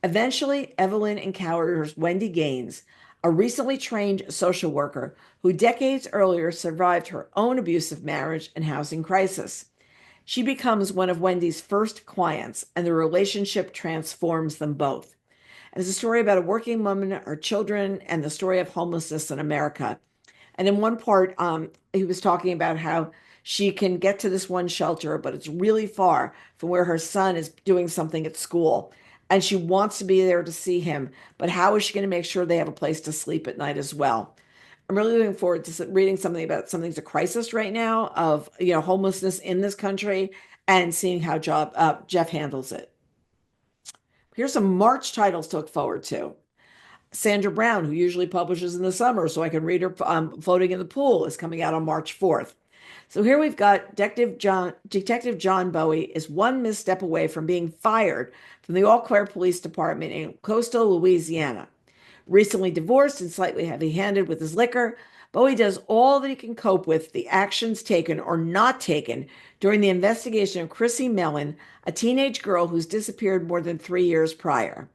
Eventually, Evelyn encounters Wendy Gaines, a recently trained social worker who decades earlier survived her own abusive marriage and housing crisis. She becomes one of Wendy's first clients, and the relationship transforms them both. It's a story about a working woman, her children, and the story of homelessness in America. And in one part, he was talking about how she can get to this one shelter, but it's really far from where her son is doing something at school. And she wants to be there to see him, but how is she going to make sure they have a place to sleep at night as well? I'm really looking forward to reading something about something's a crisis right now of homelessness in this country and seeing how Jeff handles it. Here's some March titles to look forward to. Sandra Brown, who usually publishes in the summer, so I can read her Floating in the Pool, is coming out on March 4th. So here we've got Detective John Bowie is one misstep away from being fired from the Eau Claire Police Department in coastal Louisiana. Recently divorced and slightly heavy-handed with his liquor, Bowie does all that he can cope with the actions taken or not taken during the investigation of Chrissy Mellon, a teenage girl who's disappeared more than 3 years prior.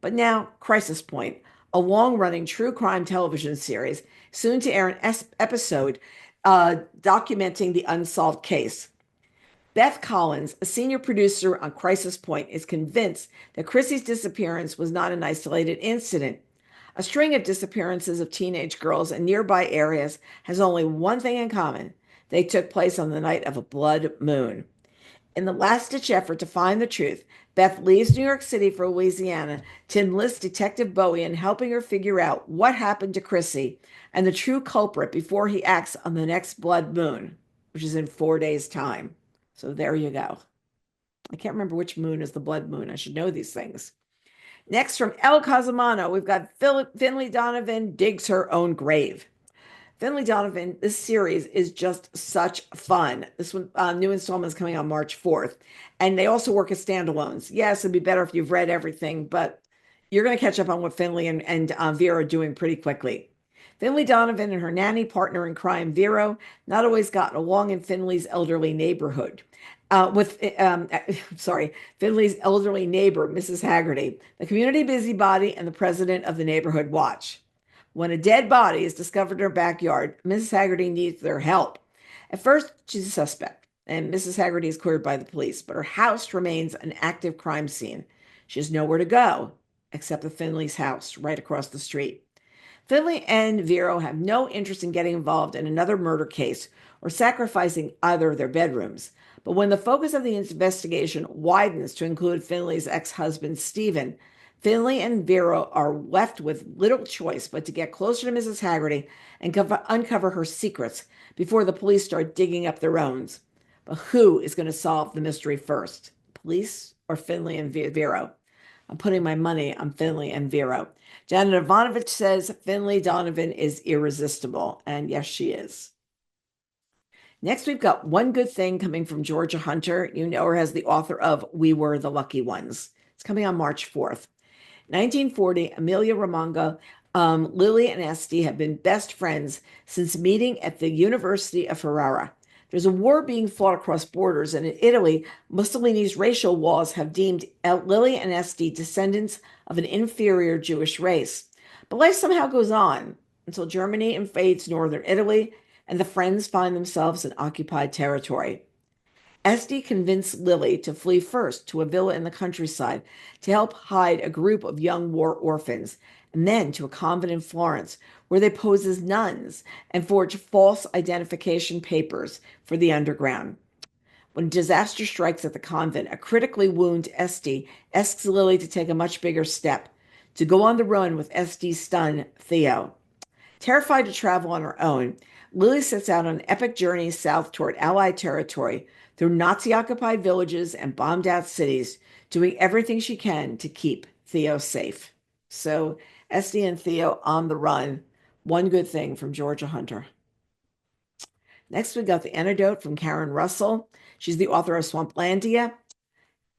But now, Crisis Point, a long-running true crime television series, soon to air an episode documenting the unsolved case. Beth Collins, a senior producer on Crisis Point, is convinced that Chrissy's disappearance was not an isolated incident. A string of disappearances of teenage girls in nearby areas has only one thing in common. They took place on the night of a blood moon. In the last-ditch effort to find the truth, Beth leaves New York City for Louisiana to enlist Detective Bowie in helping her figure out what happened to Chrissy and the true culprit before he acts on the next blood moon, which is in 4 days' time. So there you go. I can't remember which moon is the blood moon. I should know these things. Next, from El Casamano, we've got Finley Donovan digs her own grave. Finley Donovan, this series is just such fun. This one, new installment is coming on March 4th. And they also work as standalones. Yes, it'd be better if you've read everything, but you're going to catch up on what Finley and Vera are doing pretty quickly. Finley Donovan and her nanny partner in crime, Vero, not always gotten along in Finley's elderly neighborhood. Finley's elderly neighbor, Mrs. Haggerty, the community busybody, and the president of the neighborhood watch. When a dead body is discovered in her backyard, Mrs. Haggerty needs their help. At first, she's a suspect, and Mrs. Haggerty is cleared by the police, but her house remains an active crime scene. She has nowhere to go except the Finley's house right across the street. Finley and Vero have no interest in getting involved in another murder case or sacrificing either of their bedrooms. But when the focus of the investigation widens to include Finley's ex-husband, Stephen, Finley and Vero are left with little choice but to get closer to Mrs. Haggerty and uncover her secrets before the police start digging up their own. But who is going to solve the mystery first? Police or Finley and Vero? I'm putting my money on Finley and Vero. Janet Ivanovich says Finley Donovan is irresistible, and yes, she is. Next, we've got One Good Thing coming from Georgia Hunter. You know her as the author of We Were the Lucky Ones. It's coming on March 4th. 1940, Amelia Romanga, Lily, and Esty have been best friends since meeting at the University of Ferrara. There's a war being fought across borders, and in Italy, Mussolini's racial laws have deemed Lily and Esty descendants of an inferior Jewish race. But life somehow goes on until Germany invades northern Italy, and the friends find themselves in occupied territory. Esty convinced Lily to flee first to a villa in the countryside to help hide a group of young war orphans, and then to a convent in Florence, where they pose as nuns and forge false identification papers for the underground. When disaster strikes at the convent, a critically wounded Esty asks Lily to take a much bigger step, to go on the run with Esty's son, Theo. Terrified to travel on her own, Lily sets out on an epic journey south toward Allied territory through Nazi-occupied villages and bombed-out cities, doing everything she can to keep Theo safe. So, Esty and Theo on the run. One Good Thing from Georgia Hunter. Next, we got The Antidote from Karen Russell. She's the author of Swamplandia.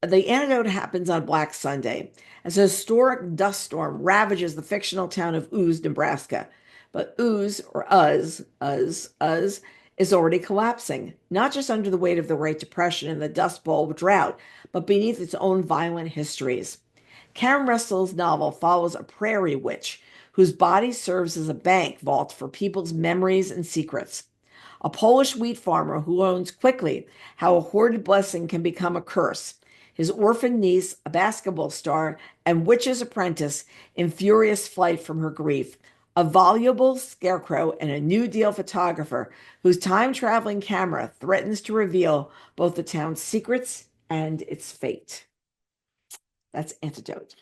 The antidote happens on Black Sunday as a historic dust storm ravages the fictional town of Uz, Nebraska. But Uz, or Uz, is already collapsing, not just under the weight of the Great Depression and the Dust Bowl drought, but beneath its own violent histories. Karen Russell's novel follows a prairie witch whose body serves as a bank vault for people's memories and secrets. A Polish wheat farmer who learns quickly how a hoarded blessing can become a curse. His orphaned niece, a basketball star, and witch's apprentice in furious flight from her grief. A voluble scarecrow and a New Deal photographer whose time traveling camera threatens to reveal both the town's secrets and its fate. That's Antidote.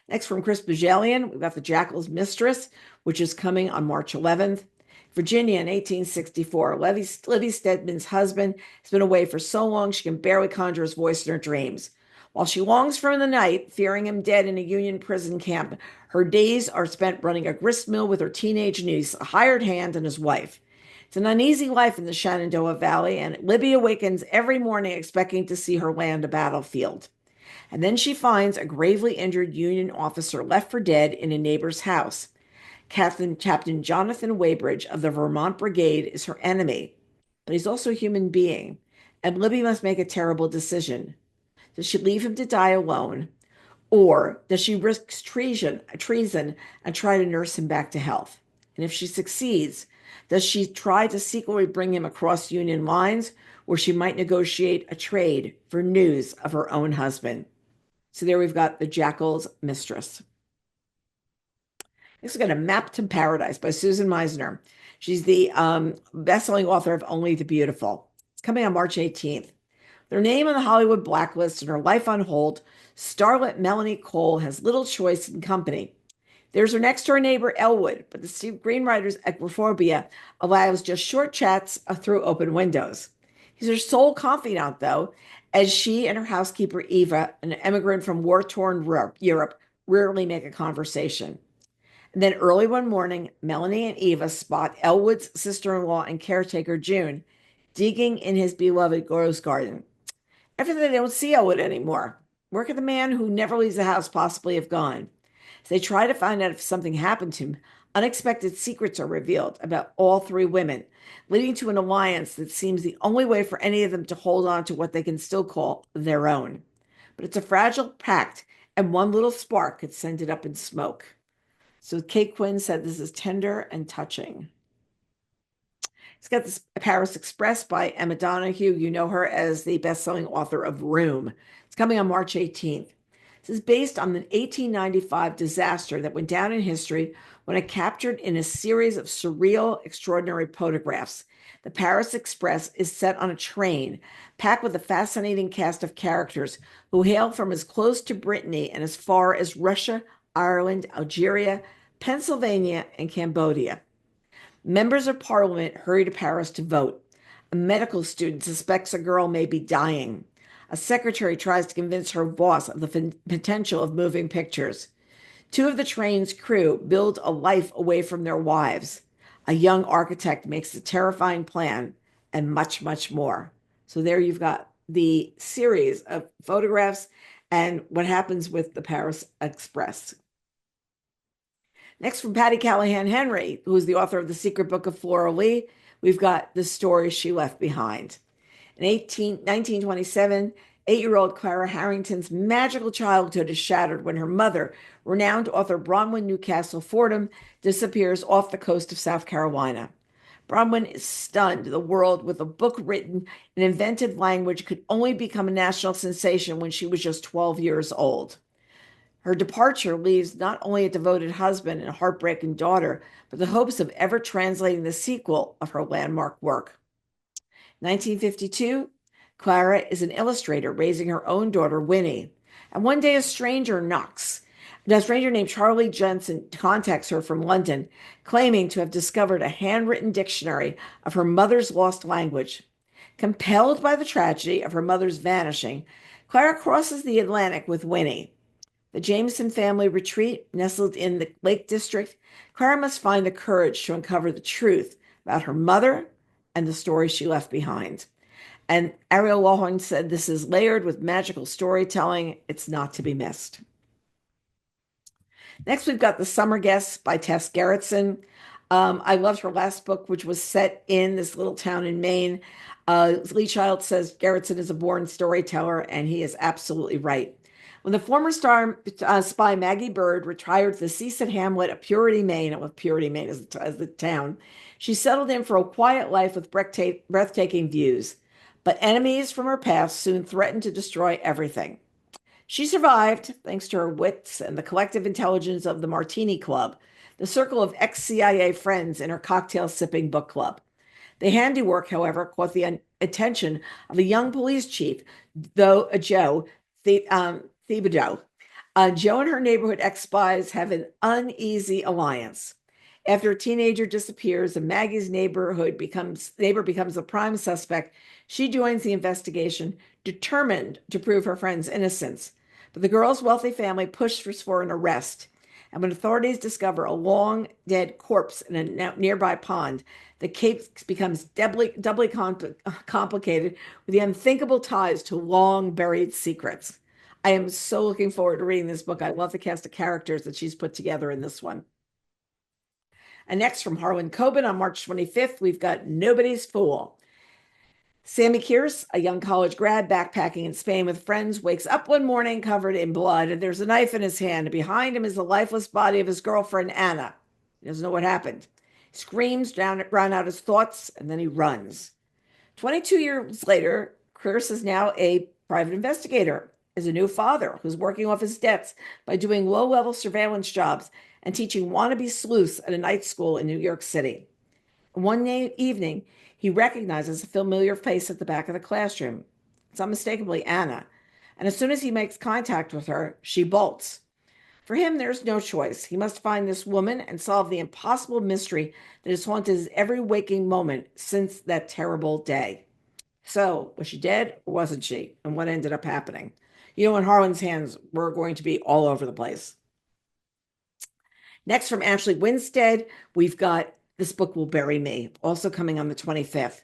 Next, from Chris Bajalian, we've got The Jackal's Mistress, which is coming on March 11th. Virginia in 1864. Livy Stedman's husband has been away for so long she can barely conjure his voice in her dreams. While she longs for him in the night, fearing him dead in a Union prison camp, her days are spent running a grist mill with her teenage niece, a hired hand, and his wife. It's an uneasy life in the Shenandoah Valley, and Libby awakens every morning expecting to see her land a battlefield. And then she finds a gravely injured Union officer left for dead in a neighbor's house. Captain Jonathan Weybridge of the Vermont Brigade is her enemy, but he's also a human being, and Libby must make a terrible decision. Does she leave him to die alone, or does she risk treason and try to nurse him back to health? And if she succeeds, does she try to secretly bring him across Union lines, or she might negotiate a trade for news of her own husband? So there we've got The Jackal's Mistress. Next, we've got A Map to Paradise by Susan Meisner. She's the best-selling author of Only the Beautiful. It's coming on March 18th. Their name on the Hollywood blacklist and her life on hold, starlet Melanie Cole has little choice in company. There's her next-door neighbor, Elwood, but the screenwriter's agoraphobia allows just short chats through open windows. He's her sole confidant, though, as she and her housekeeper, Eva, an immigrant from war-torn Europe, rarely make a conversation. And then early one morning, Melanie and Eva spot Elwood's sister-in-law and caretaker, June, digging in his beloved rose garden. After they don't see Elwood anymore, where could the man who never leaves the house possibly have gone? As they try to find out if something happened to him, unexpected secrets are revealed about all three women, leading to an alliance that seems the only way for any of them to hold on to what they can still call their own. But it's a fragile pact, and one little spark could send it up in smoke. So Kate Quinn said this is tender and touching. It's got this Paris Express by Emma Donoghue. You know her as the best-selling author of Room. It's coming on March 18th. This is based on the 1895 disaster that went down in history when it captured in a series of surreal, extraordinary photographs. The Paris Express is set on a train packed with a fascinating cast of characters who hail from as close to Brittany and as far as Russia, Ireland, Algeria, Pennsylvania, and Cambodia. Members of parliament hurry to Paris to vote. A medical student suspects a girl may be dying. A secretary tries to convince her boss of the potential of moving pictures. Two of the train's crew build a life away from their wives. A young architect makes a terrifying plan, and much, much more. So there you've got the series of photographs and what happens with the Paris Express. Next, from Patty Callahan Henry, who is the author of The Secret Book of Flora Lee, we've got The Story She Left Behind. In 1927, 8-year-old Clara Harrington's magical childhood is shattered when her mother, renowned author Bronwyn Newcastle Fordham, disappears off the coast of South Carolina. Bronwyn is stunned. The world, with a book written in invented language, could only become a national sensation when she was just 12 years old. Her departure leaves not only a devoted husband and a heartbreaking daughter, but the hopes of ever translating the sequel of her landmark work. 1952, Clara is an illustrator raising her own daughter, Winnie. And one day a stranger knocks. A stranger named Charlie Jensen contacts her from London, claiming to have discovered a handwritten dictionary of her mother's lost language. Compelled by the tragedy of her mother's vanishing, Clara crosses the Atlantic with Winnie. The Jameson family retreat, nestled in the Lake District, Clara must find the courage to uncover the truth about her mother and the story she left behind. And Ariel Lawhorn said, "This is layered with magical storytelling. It's not to be missed." Next, we've got The Summer Guests by Tess Gerritsen. I loved her last book, which was set in this little town in Maine. Lee Child says Gerritsen is a born storyteller, and he is absolutely right. When the former spy Maggie Bird retired to the seaside hamlet of Purity, Maine, with Purity, Maine as the town, she settled in for a quiet life with breathtaking views. But enemies from her past soon threatened to destroy everything. She survived thanks to her wits and the collective intelligence of the Martini Club, the circle of ex-CIA friends in her cocktail-sipping book club. The handiwork, however, caught the attention of a young police chief, Joe Thibodeau. Joe and her neighborhood ex-spies have an uneasy alliance. After a teenager disappears and Maggie's neighbor becomes the prime suspect, she joins the investigation, determined to prove her friend's innocence. But the girl's wealthy family pushes for an arrest. And when authorities discover a long dead corpse in a nearby pond, the case becomes doubly complicated with the unthinkable ties to long buried secrets. I am so looking forward to reading this book. I love the cast of characters that she's put together in this one. And next, from Harlan Coben on March 25th, we've got Nobody's Fool. Sammy Kearse, a young college grad backpacking in Spain with friends, wakes up one morning covered in blood, and there's a knife in his hand. And behind him is the lifeless body of his girlfriend, Anna. He doesn't know what happened. He screams, drown out his thoughts, and then he runs. 22 years later, Kearse is now a private investigator, is a new father who's working off his debts by doing low-level surveillance jobs and teaching wannabe sleuths at a night school in New York City. One evening, he recognizes a familiar face at the back of the classroom. It's unmistakably Anna. And as soon as he makes contact with her, she bolts. For him, there's no choice. He must find this woman and solve the impossible mystery that has haunted his every waking moment since that terrible day. So, was she dead or wasn't she? And what ended up happening? You know, in Harlan's hands, we're going to be all over the place. Next, from Ashley Winstead, we've got This Book Will Bury Me, also coming on the 25th.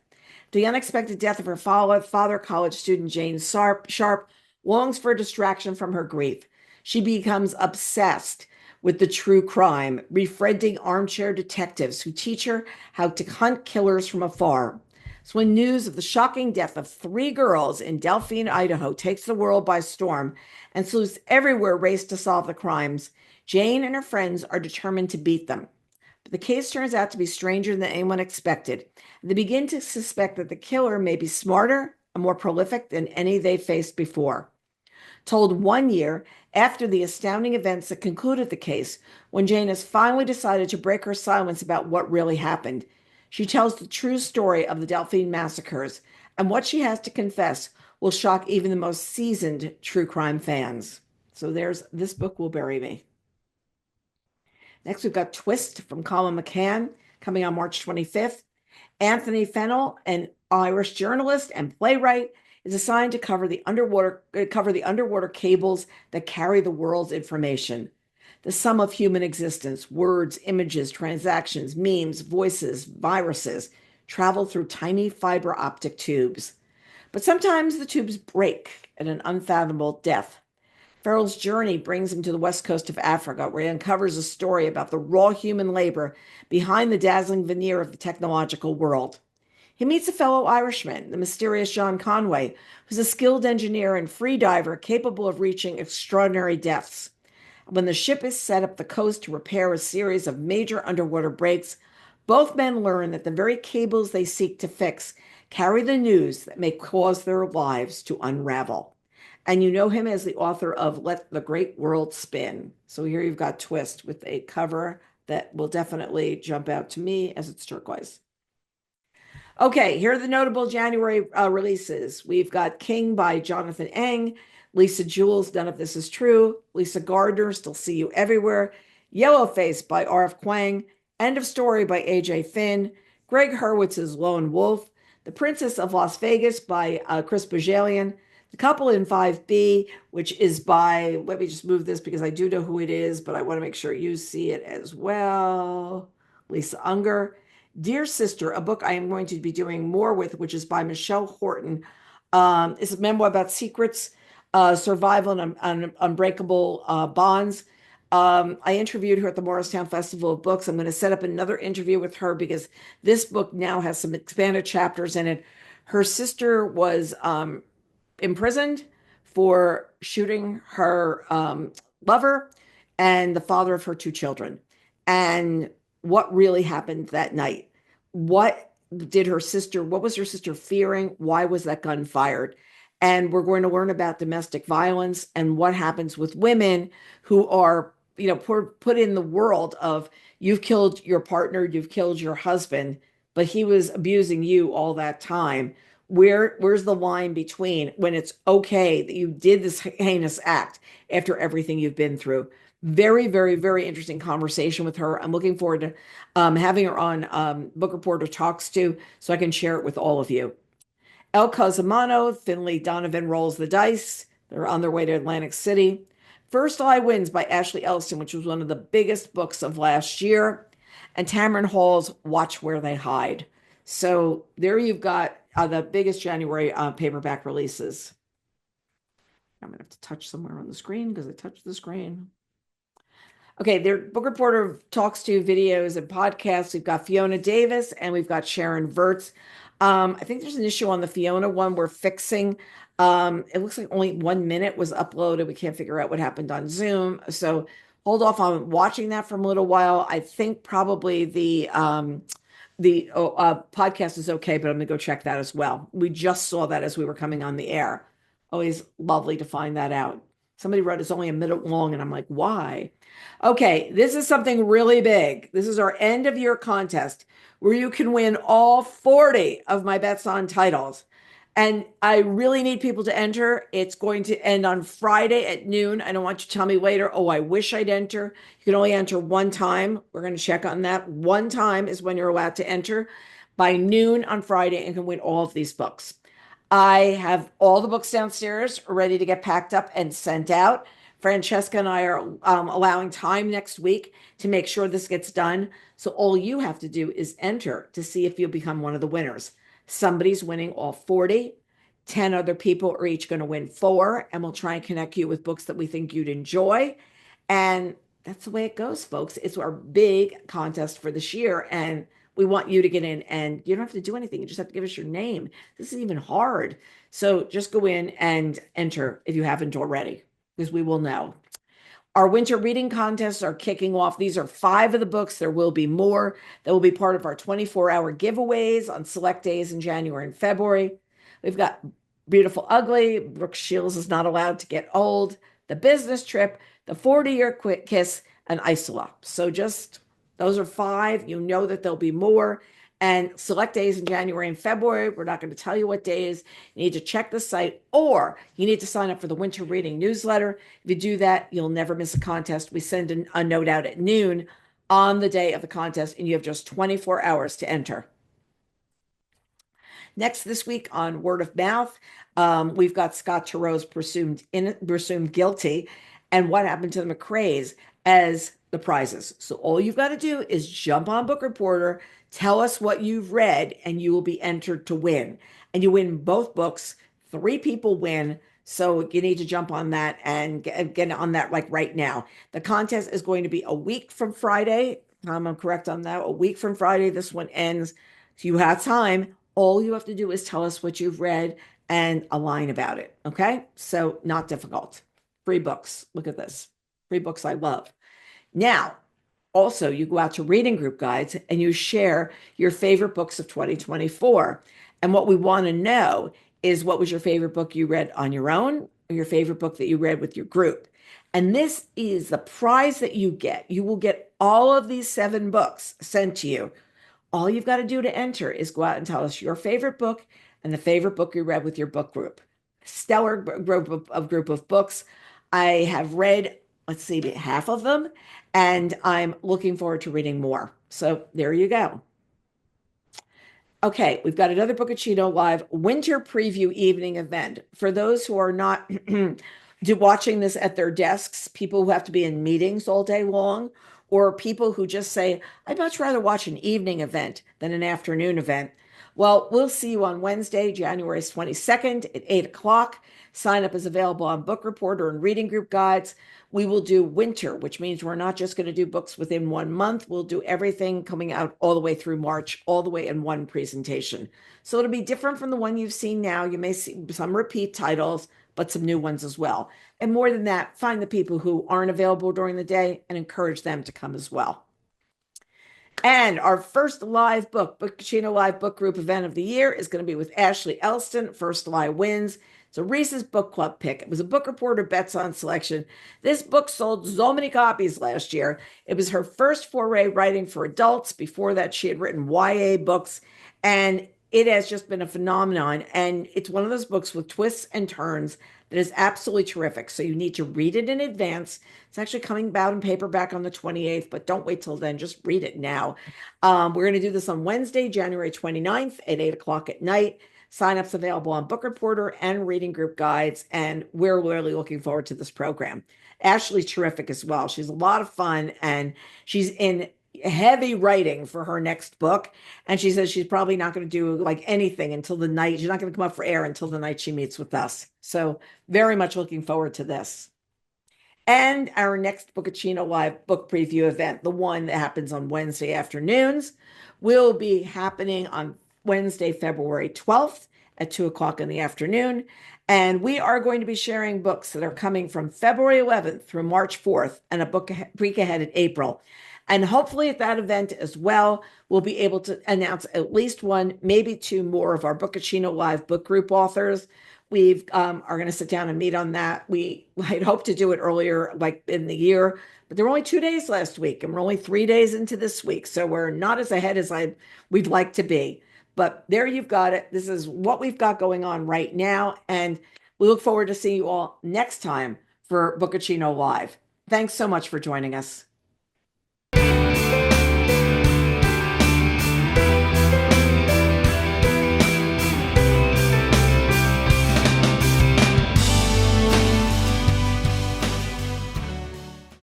The unexpected death of her father, college student Jane Sharp, longs for a distraction from her grief. She becomes obsessed with the true crime, befriending armchair detectives who teach her how to hunt killers from afar. So when news of the shocking death of 3 girls in Delphine, Idaho takes the world by storm and sleuths everywhere race to solve the crimes, Jane and her friends are determined to beat them. But the case turns out to be stranger than anyone expected. They begin to suspect that the killer may be smarter and more prolific than any they faced before. Told 1 year after the astounding events that concluded the case, when Jane has finally decided to break her silence about what really happened, she tells the true story of the Delphine massacres, and what she has to confess will shock even the most seasoned true crime fans. So there's This Book Will Bury Me. Next, we've got Twist from Colin McCann, coming on March 25th. Anthony Fennell, an Irish journalist and playwright, is assigned to cover the underwater cables that carry the world's information. The sum of human existence, words, images, transactions, memes, voices, viruses, travel through tiny fiber optic tubes. But sometimes the tubes break at an unfathomable depth. Farrell's journey brings him to the west coast of Africa, where he uncovers a story about the raw human labor behind the dazzling veneer of the technological world. He meets a fellow Irishman, the mysterious John Conway, who's a skilled engineer and free diver capable of reaching extraordinary depths. When the ship is set up the coast to repair a series of major underwater breaks, both men learn that the very cables they seek to fix carry the news that may cause their lives to unravel. And you know him as the author of Let the Great World Spin. So here you've got Twist with a cover that will definitely jump out to me as it's turquoise. Okay, here are the notable January releases. We've got King by Jonathan Eng, Lisa Jewell's None of This Is True, Lisa Gardner, Still See You Everywhere, Yellowface by R.F. Kuang, End of Story by A.J. Finn, Greg Hurwitz's Lone Wolf, The Princess of Las Vegas by Chris Bajalian, The Couple in 5B, which is by, let me just move this because I do know who it is, but I want to make sure you see it as well, Lisa Unger, Dear Sister, a book I am going to be doing more with, which is by Michelle Horton. It's a memoir about secrets, survival, and unbreakable bonds. I interviewed her at the Morristown Festival of Books. I'm going to set up another interview with her because this book now has some expanded chapters in it. Her sister was imprisoned for shooting her lover and the father of her two children. And what really happened that night? What what was her sister fearing? Why was that gun fired? And we're going to learn about domestic violence and what happens with women who are, put in the world of you've killed your partner, you've killed your husband, but he was abusing you all that time. Where's the line between when it's okay that you did this heinous act after everything you've been through? Very, very, very interesting conversation with her. I'm looking forward to having her on Book Reporter Talks to, so I can share it with all of you. El Cosimano, Finley Donovan rolls the dice. They're on their way to Atlantic City. First Eye Wins by Ashley Elston, which was one of the biggest books of last year. And Tamron Hall's Watch Where They Hide. So there you've got the biggest January paperback releases. I'm going to have to touch somewhere on the screen because I touched the screen. Okay, their Book Reporter Talks to videos and podcasts. We've got Fiona Davis and we've got Sharon Vertz. I think there's an issue on the Fiona one we're fixing. It looks like only 1 minute was uploaded. We can't figure out what happened on Zoom. So hold off on watching that for a little while. I think probably the podcast is okay, but I'm going to go check that as well. We just saw that as we were coming on the air. Always lovely to find that out. Somebody wrote it's only a minute long, and I'm like, why? Okay, this is something really big. This is our end of year contest where you can win all 40 of my Bets on titles. And I really need people to enter. It's going to end on Friday at noon. I don't want you to tell me later, oh, I wish I'd enter. You can only enter one time. We're going to check on that. One time is when you're allowed to enter by noon on Friday and can win all of these books. I have all the books downstairs ready to get packed up and sent out. Francesca and I are allowing time next week to make sure this gets done. So all you have to do is enter to see if you'll become one of the winners. Somebody's winning all 40. 10 other people are each going to win 4, and we'll try and connect you with books that we think you'd enjoy. And that's the way it goes, folks. It's our big contest for this year, and we want you to get in, and you don't have to do anything. You just have to give us your name. This is even hard. So just go in and enter if you haven't already, because we will know. Our winter reading contests are kicking off. These are 5 of the books. There will be more that will be part of our 24-hour giveaways on select days in January and February. We've got Beautiful Ugly, Brooke Shields Is Not Allowed to Get Old, The Business Trip, The 40-Year Quick Kiss, and Isola. So just those are 5. You know that there'll be more. And select days in January and February, we're not going to tell you what days. You need to check the site, or you need to sign up for the winter reading newsletter. If you do that, you'll never miss a contest. We send a note out at noon on the day of the contest, and you have just 24 hours to enter. Next this week on Word of Mouth, we've got Scott Turow's presumed guilty and what happened to the McRaes as the prizes. So all you've got to do is jump on Book Reporter, tell us what you've read, and you will be entered to win. And you win both books. 3 people win. So you need to jump on that and get on that like right now. The contest is going to be a week from Friday. I'm correct on that. A week from Friday, this one ends. So you have time. All you have to do is tell us what you've read and a line about it. Okay? So not difficult. Free books. Look at this. Free books I love. Now, also, you go out to reading group guides and you share your favorite books of 2024. And what we want to know is, what was your favorite book you read on your own, or your favorite book that you read with your group? And this is the prize that you get. You will get all of these 7 books sent to you. All you've got to do to enter is go out and tell us your favorite book and the favorite book you read with your book group. Stellar group of books. I have read, let's see, half of them, and I'm looking forward to reading more. So there you go. Okay, we've got another Bookaccino Live winter preview evening event. For those who are not watching this at their desks, people who have to be in meetings all day long, or people who just say, I'd much rather watch an evening event than an afternoon event. Well, we'll see you on Wednesday, January 22nd at 8 o'clock. Sign up is available on Bookreporter and Reading Group Guides. We will do winter, which means we're not just going to do books within 1 month. We'll do everything coming out all the way through March, all the way in one presentation. So it'll be different from the one you've seen now. You may see some repeat titles, but some new ones as well. And more than that, find the people who aren't available during the day and encourage them to come as well. And our first live Bookaccino Live Book Group event of the year is going to be with Ashley Elston. First Lie wins. It's a Reese's Book Club pick. It was a Book Reporter Bets on selection. This book sold so many copies last year. It was her first foray writing for adults. Before that, she had written YA books, and it has just been a phenomenon. And it's one of those books with twists and turns that is absolutely terrific. So you need to read it in advance. It's actually coming out in paperback on the 28th, but don't wait till then. Just read it now. We're going to do this on Wednesday, January 29th at 8 o'clock at night. Sign-ups available on Book Reporter and Reading Group Guides, and we're really looking forward to this program. Ashley's terrific as well. She's a lot of fun, and she's in heavy writing for her next book. And she says she's probably not going to do like anything until the night. She's not going to come up for air until the night she meets with us. So very much looking forward to this. And our next Bookaccino Live book preview event, the one that happens on Wednesday afternoons, will be happening on Wednesday, February 12th at 2 o'clock in the afternoon. And we are going to be sharing books that are coming from February 11th through March 4th and a book week ahead in April. And hopefully at that event as well, we'll be able to announce at least one, maybe two more of our Bookaccino Live book group authors. We are going to sit down and meet on that. We had hoped to do it earlier, like in the year, but there were only 2 days last week, and we're only 3 days into this week. So we're not as ahead as we'd like to be. But there you've got it. This is what we've got going on right now. And we look forward to seeing you all next time for Bookaccino Live. Thanks so much for joining us.